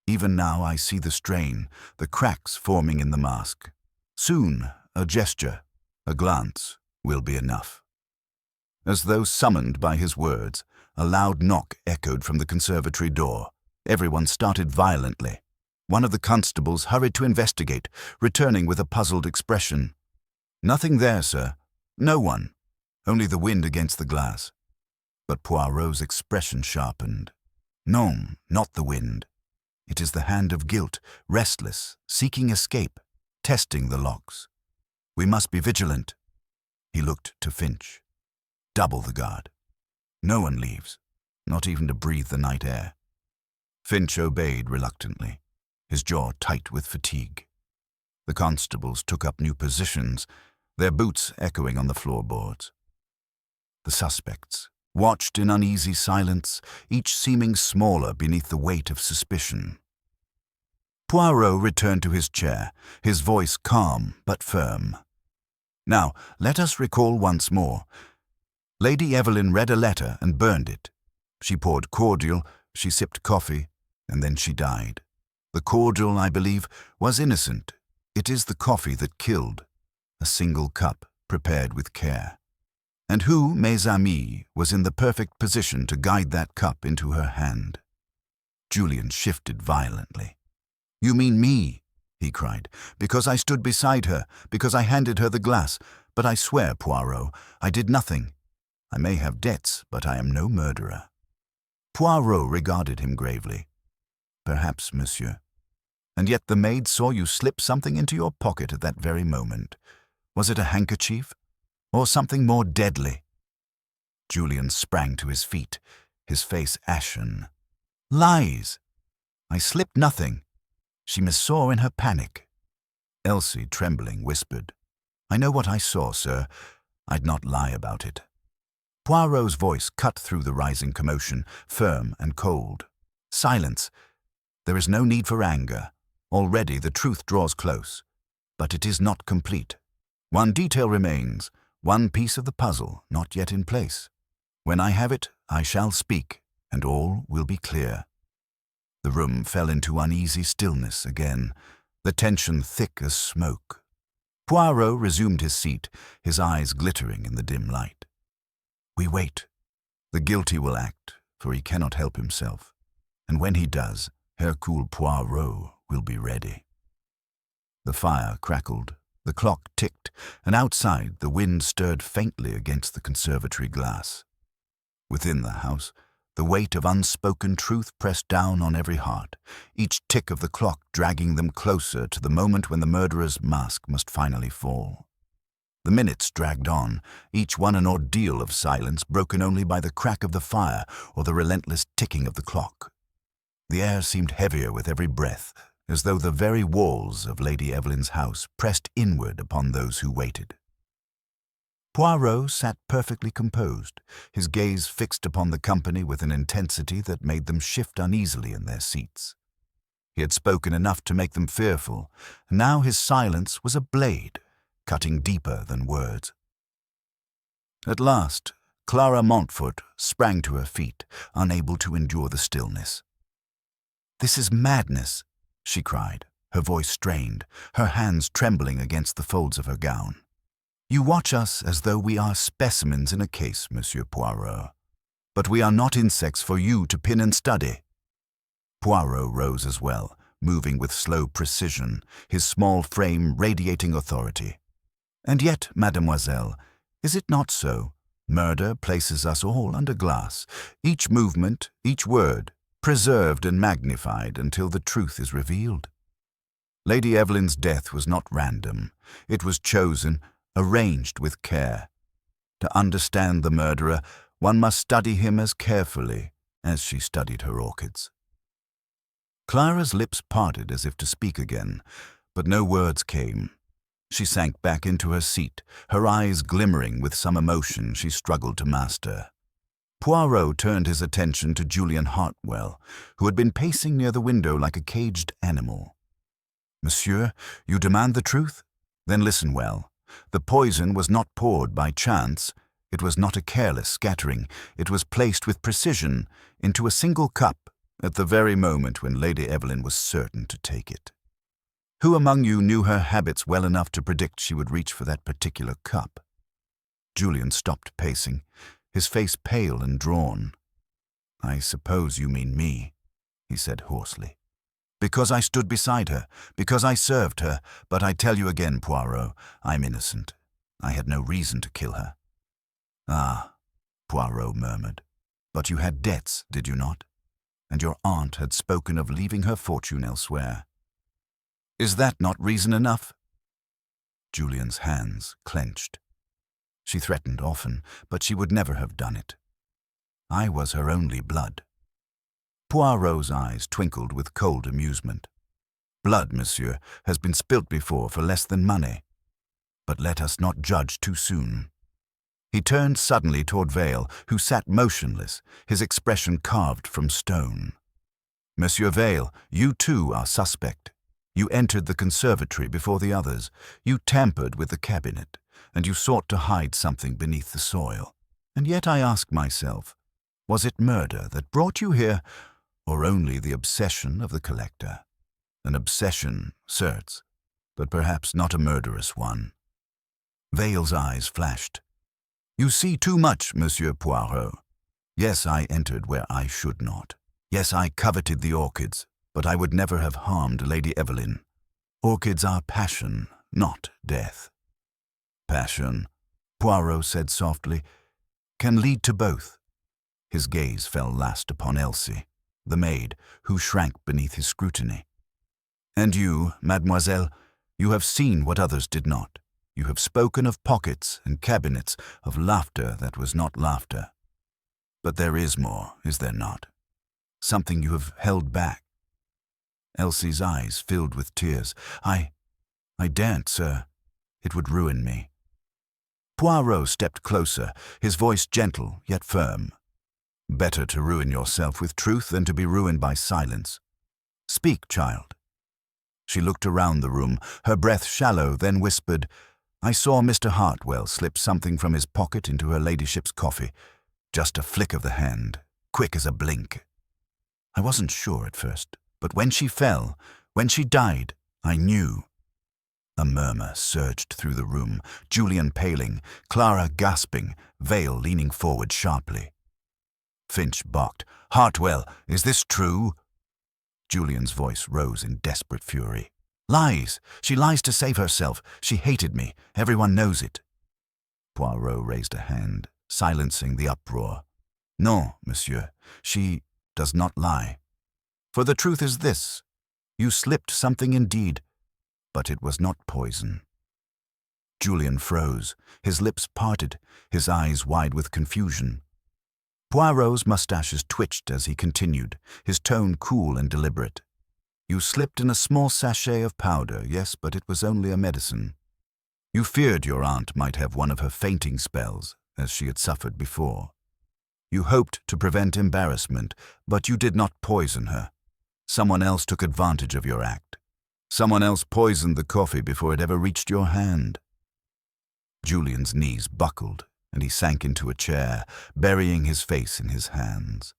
Speaker 2: Even now I see the strain, the cracks forming in the mask. Soon, a gesture, a glance, will be enough. As though summoned by his words, a loud knock echoed from the conservatory door. Everyone started violently. One of the constables hurried to investigate, returning with a puzzled expression. "Nothing there, sir. No one. Only the wind against the glass." But Poirot's expression sharpened. "No, not the wind. It is the hand of guilt, restless, seeking escape, testing the locks. We must be vigilant." He looked to Finch. "Double the guard. No one leaves, not even to breathe the night air." Finch obeyed reluctantly, his jaw tight with fatigue. The constables took up new positions, their boots echoing on the floorboards. The suspects watched in uneasy silence, each seeming smaller beneath the weight of suspicion. Poirot returned to his chair, his voice calm but firm. "Now, let us recall once more. Lady Evelyn read a letter and burned it. She poured cordial, she sipped coffee, and then she died. The cordial, I believe, was innocent. It is the coffee that killed. A single cup, prepared with care. And who, mes amis, was in the perfect position to guide that cup into her hand?" Julian shifted violently. "You mean me," he cried, "because I stood beside her, because I handed her the glass. But I swear, Poirot, I did nothing. I may have debts, but I am no murderer." Poirot regarded him gravely. "Perhaps, monsieur. And yet the maid saw you slip something into your pocket at that very moment. Was it a handkerchief? Or something more deadly?" Julian sprang to his feet, his face ashen. "Lies! I slipped nothing. She missaw in her panic." Elsie, trembling, whispered, "I know what I saw, sir. I'd not lie about it." Poirot's voice cut through the rising commotion, firm and cold. "Silence. There is no need for anger. Already the truth draws close. But it is not complete. One detail remains, one piece of the puzzle not yet in place. When I have it, I shall speak, and all will be clear." The room fell into uneasy stillness again, the tension thick as smoke. Poirot resumed his seat, his eyes glittering in the dim light. "We wait. The guilty will act, for he cannot help himself. And when he does, Hercule Poirot will be ready." The fire crackled, the clock ticked, and outside the wind stirred faintly against the conservatory glass. Within the house, the weight of unspoken truth pressed down on every heart, each tick of the clock dragging them closer to the moment when the murderer's mask must finally fall. The minutes dragged on, each one an ordeal of silence broken only by the crack of the fire or the relentless ticking of the clock. The air seemed heavier with every breath, as though the very walls of Lady Evelyn's house pressed inward upon those who waited. Poirot sat perfectly composed, his gaze fixed upon the company with an intensity that made them shift uneasily in their seats. He had spoken enough to make them fearful, and now his silence was a blade, cutting deeper than words. At last, Clara Montfort sprang to her feet, unable to endure the stillness. "This is madness," she cried, her voice strained, her hands trembling against the folds of her gown. "You watch us as though we are specimens in a case, Monsieur Poirot. But we are not insects for you to pin and study." Poirot rose as well, moving with slow precision, his small frame radiating authority. "And yet, mademoiselle, is it not so? Murder places us all under glass, each movement, each word, preserved and magnified until the truth is revealed. Lady Evelyn's death was not random. It was chosen, arranged with care. To understand the murderer, one must study him as carefully as she studied her orchids." Clara's lips parted as if to speak again, but no words came. She sank back into her seat, her eyes glimmering with some emotion she struggled to master. Poirot turned his attention to Julian Hartwell, who had been pacing near the window like a caged animal. "Monsieur, you demand the truth? Then listen well. The poison was not poured by chance. It was not a careless scattering. It was placed with precision into a single cup at the very moment when Lady Evelyn was certain to take it. Who among you knew her habits well enough to predict she would reach for that particular cup? Julian stopped pacing, his face pale and drawn. "I suppose you mean me," he said hoarsely. "Because I stood beside her, because I served her, but I tell you again, Poirot, I'm innocent. I had no reason to kill her." "Ah," Poirot murmured, "but you had debts, did you not? And your aunt had spoken of leaving her fortune elsewhere. Is that not reason enough?" Julian's hands clenched. She threatened often, but she would never have done it. I was her only blood. Poirot's eyes twinkled with cold amusement. "Blood, monsieur, has been spilt before for less than money. But let us not judge too soon." He turned suddenly toward Vale, who sat motionless, his expression carved from stone. "Monsieur Vale, you too are suspect. You entered the conservatory before the others. You tampered with the cabinet, and you sought to hide something beneath the soil. And yet I ask myself, was it murder that brought you here, or only the obsession of the collector? An obsession, certes, but perhaps not a murderous one." Vale's eyes flashed. "You see too much, Monsieur Poirot. Yes, I entered where I should not. Yes, I coveted the orchids, but I would never have harmed Lady Evelyn. Orchids are passion, not death." "Passion," Poirot said softly, "can lead to both." His gaze fell last upon Elsie, the maid, who shrank beneath his scrutiny. "And you, mademoiselle, you have seen what others did not. You have spoken of pockets and cabinets, of laughter that was not laughter. But there is more, is there not? Something you have held back." Elsie's eyes filled with tears. I daren't, sir. It would ruin me." Poirot stepped closer, his voice gentle yet firm. "Better to ruin yourself with truth than to be ruined by silence. Speak, child." She looked around the room, her breath shallow, then whispered, "I saw Mr. Hartwell slip something from his pocket into her ladyship's coffee. Just a flick of the hand, quick as a blink. I wasn't sure at first, but when she fell, when she died, I knew." A murmur surged through the room, Julian paling, Clara gasping, Vale leaning forward sharply. Finch barked, "Hartwell, is this true?" Julian's voice rose in desperate fury. "Lies! She lies to save herself. She hated me. Everyone knows it." Poirot raised a hand, silencing the uproar. "Non, monsieur, she does not lie. For the truth is this. You slipped something indeed, but it was not poison." Julian froze, his lips parted, his eyes wide with confusion. Poirot's mustaches twitched as he continued, his tone cool and deliberate. "You slipped in a small sachet of powder, yes, but it was only a medicine. You feared your aunt might have one of her fainting spells, as she had suffered before. You hoped to prevent embarrassment, but you did not poison her. Someone else took advantage of your act. Someone else poisoned the coffee before it ever reached your hand." Julian's knees buckled, and he sank into a chair, burying his face in his hands.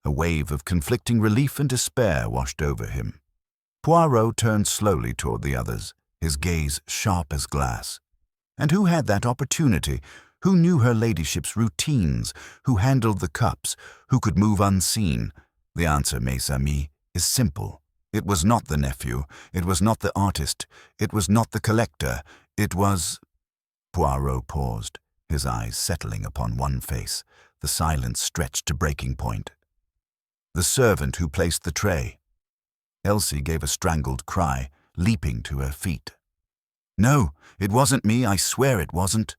Speaker 2: A wave of conflicting relief and despair washed over him. Poirot turned slowly toward the others, his gaze sharp as glass. And who had that opportunity? Who knew her ladyship's routines? Who handled the cups? Who could move unseen? The answer, mes amis, is simple. It was not the nephew. It was not the artist. It was not the collector. It was... Poirot paused, his eyes settling upon one face, the silence stretched to breaking point. "The servant who placed the tray." Elsie gave a strangled cry, leaping to her feet. "No, it wasn't me, I swear it wasn't."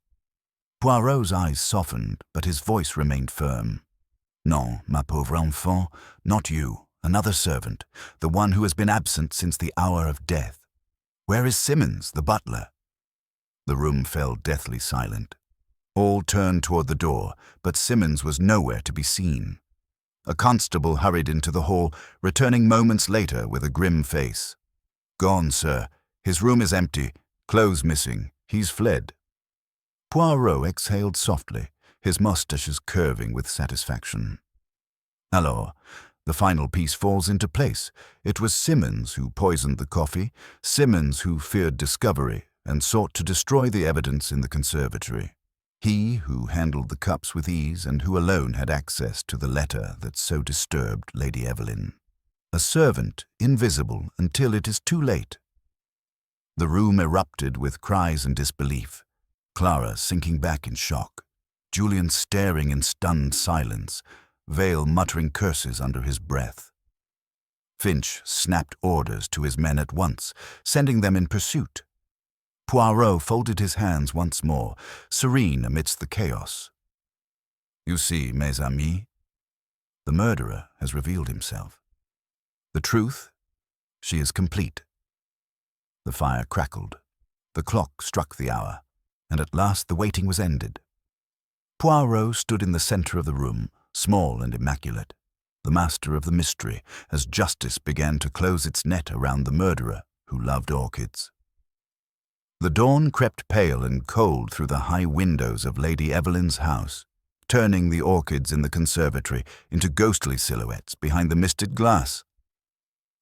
Speaker 2: Poirot's eyes softened, but his voice remained firm. "Non, ma pauvre enfant, not you, another servant, the one who has been absent since the hour of death. Where is Simmons, the butler?" The room fell deathly silent. All turned toward the door, but Simmons was nowhere to be seen. A constable hurried into the hall, returning moments later with a grim face. "Gone, sir. His room is empty. Clothes missing. He's fled." Poirot exhaled softly, his moustaches curving with satisfaction. Alors, the final piece falls into place. It was Simmons who poisoned the coffee, Simmons who feared discovery and sought to destroy the evidence in the conservatory. He who handled the cups with ease and who alone had access to the letter that so disturbed Lady Evelyn. A servant invisible until it is too late. The room erupted with cries and disbelief. Clara sinking back in shock. Julian staring in stunned silence, Vale muttering curses under his breath. Finch snapped orders to his men at once, sending them in pursuit. Poirot folded his hands once more, serene amidst the chaos. You see, mes amis, the murderer has revealed himself. The truth, she is complete. The fire crackled. The clock struck the hour, and at last the waiting was ended. Poirot stood in the center of the room, small and immaculate, the master of the mystery, as justice began to close its net around the murderer who loved orchids. The dawn crept pale and cold through the high windows of Lady Evelyn's house, turning the orchids in the conservatory into ghostly silhouettes behind the misted glass.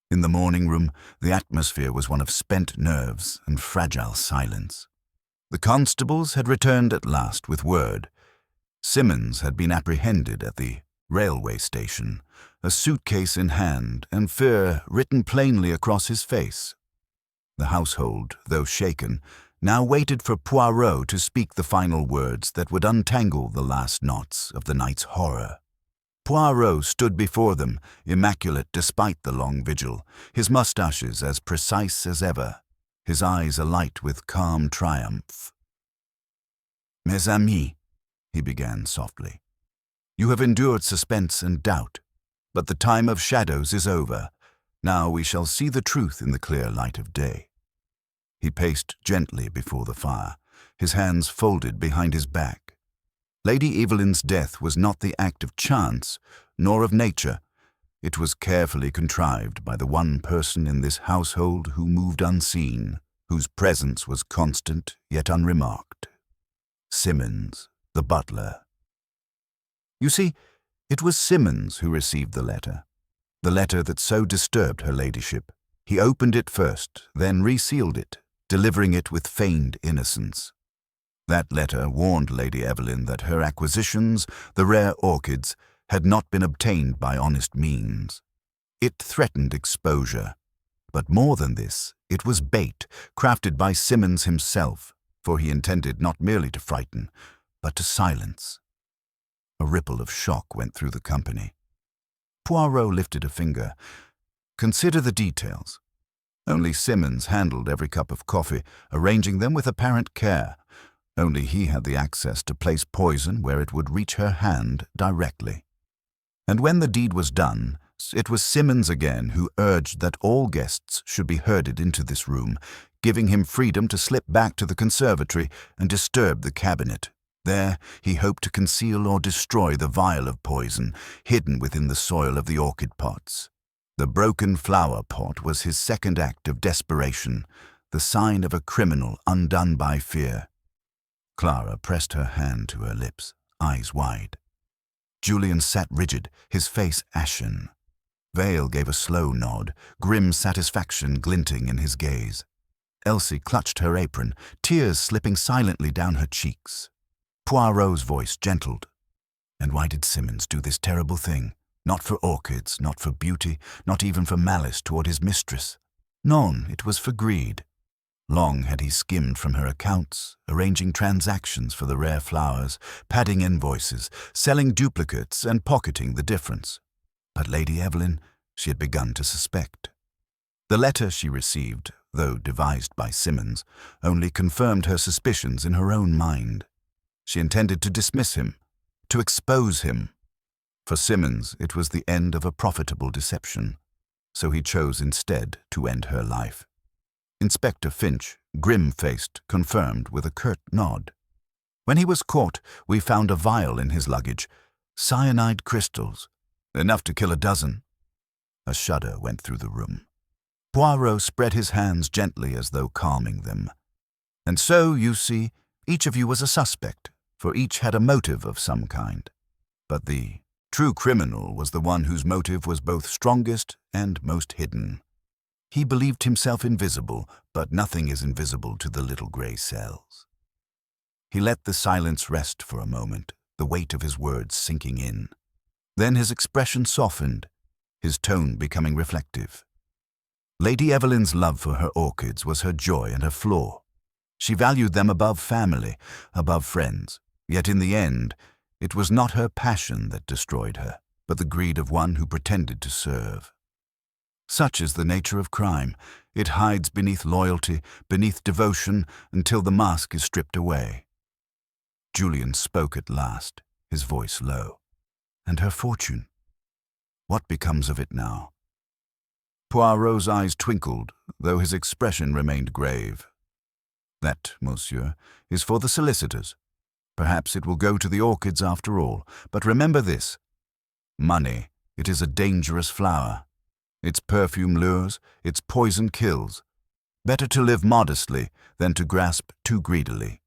Speaker 2: In the morning room, the atmosphere was one of spent nerves and fragile silence. The constables had returned at last with word. Simmons had been apprehended at the railway station, a suitcase in hand and fear written plainly across his face. The household, though shaken, now waited for Poirot to speak the final words that would untangle the last knots of the night's horror. Poirot stood before them, immaculate despite the long vigil, his moustaches as precise as ever, his eyes alight with calm triumph. Mes amis, he began softly, you have endured suspense and doubt, but the time of shadows is over. Now we shall see the truth in the clear light of day. He paced gently before the fire, his hands folded behind his back. Lady Evelyn's death was not the act of chance, nor of nature. It was carefully contrived by the one person in this household who moved unseen, whose presence was constant yet unremarked. Simmons, the butler. You see, it was Simmons who received the letter that so disturbed her ladyship. He opened it first, then resealed it, delivering it with feigned innocence. That letter warned Lady Evelyn that her acquisitions, the rare orchids, had not been obtained by honest means. It threatened exposure. But more than this, it was bait, crafted by Simmons himself, for he intended not merely to frighten, but to silence. A ripple of shock went through the company. Poirot lifted a finger. Consider the details. Only Simmons handled every cup of coffee, arranging them with apparent care. Only he had the access to place poison where it would reach her hand directly. And when the deed was done, it was Simmons again who urged that all guests should be herded into this room, giving him freedom to slip back to the conservatory and disturb the cabinet. There he hoped to conceal or destroy the vial of poison hidden within the soil of the orchid pots. The broken flower pot was his second act of desperation, the sign of a criminal undone by fear. Clara pressed her hand to her lips, eyes wide. Julian sat rigid, his face ashen. Vale gave a slow nod, grim satisfaction glinting in his gaze. Elsie clutched her apron, tears slipping silently down her cheeks. Poirot's voice gentled. And why did Simmons do this terrible thing? Not for orchids, not for beauty, not even for malice toward his mistress. Non, it was for greed. Long had he skimmed from her accounts, arranging transactions for the rare flowers, padding invoices, selling duplicates, and pocketing the difference. But Lady Evelyn, she had begun to suspect. The letter she received, though devised by Simmons, only confirmed her suspicions in her own mind. She intended to dismiss him, to expose him. For Simmons, it was the end of a profitable deception, so he chose instead to end her life. Inspector Finch, grim-faced, confirmed with a curt nod. When he was caught, we found a vial in his luggage, cyanide crystals, enough to kill a dozen. A shudder went through the room. Poirot spread his hands gently as though calming them. And so, you see, each of you was a suspect, for each had a motive of some kind. But the true criminal was the one whose motive was both strongest and most hidden. He believed himself invisible, but nothing is invisible to the little grey cells. He let the silence rest for a moment, the weight of his words sinking in. Then his expression softened, his tone becoming reflective. Lady Evelyn's love for her orchids was her joy and her flaw. She valued them above family, above friends, yet in the end, it was not her passion that destroyed her, but the greed of one who pretended to serve. Such is the nature of crime. It hides beneath loyalty, beneath devotion, until the mask is stripped away. Julian spoke at last, his voice low. And her fortune? What becomes of it now? Poirot's eyes twinkled, though his expression remained grave. That, monsieur, is for the solicitors. Perhaps it will go to the orchids after all, but remember this. Money, it is a dangerous flower. Its perfume lures, its poison kills. Better to live modestly than to grasp too greedily.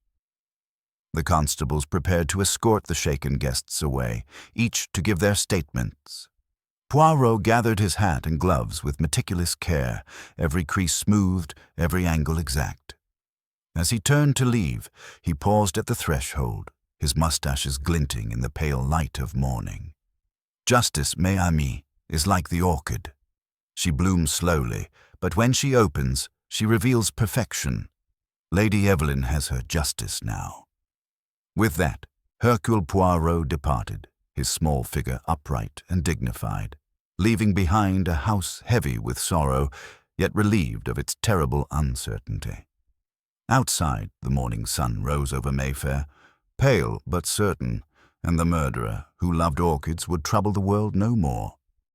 Speaker 2: The constables prepared to escort the shaken guests away, each to give their statements. Poirot gathered his hat and gloves with meticulous care, every crease smoothed, every angle exact. As he turned to leave, he paused at the threshold, his mustaches glinting in the pale light of morning. Justice, mes amis, is like the orchid. She blooms slowly, but when she opens, she reveals perfection. Lady Evelyn has her justice now. With that, Hercule Poirot departed, his small figure upright and dignified, leaving behind a house heavy with sorrow, yet relieved of its terrible uncertainty. Outside, the morning sun rose over Mayfair, pale but certain, and the murderer, who loved orchids, would trouble the world no more.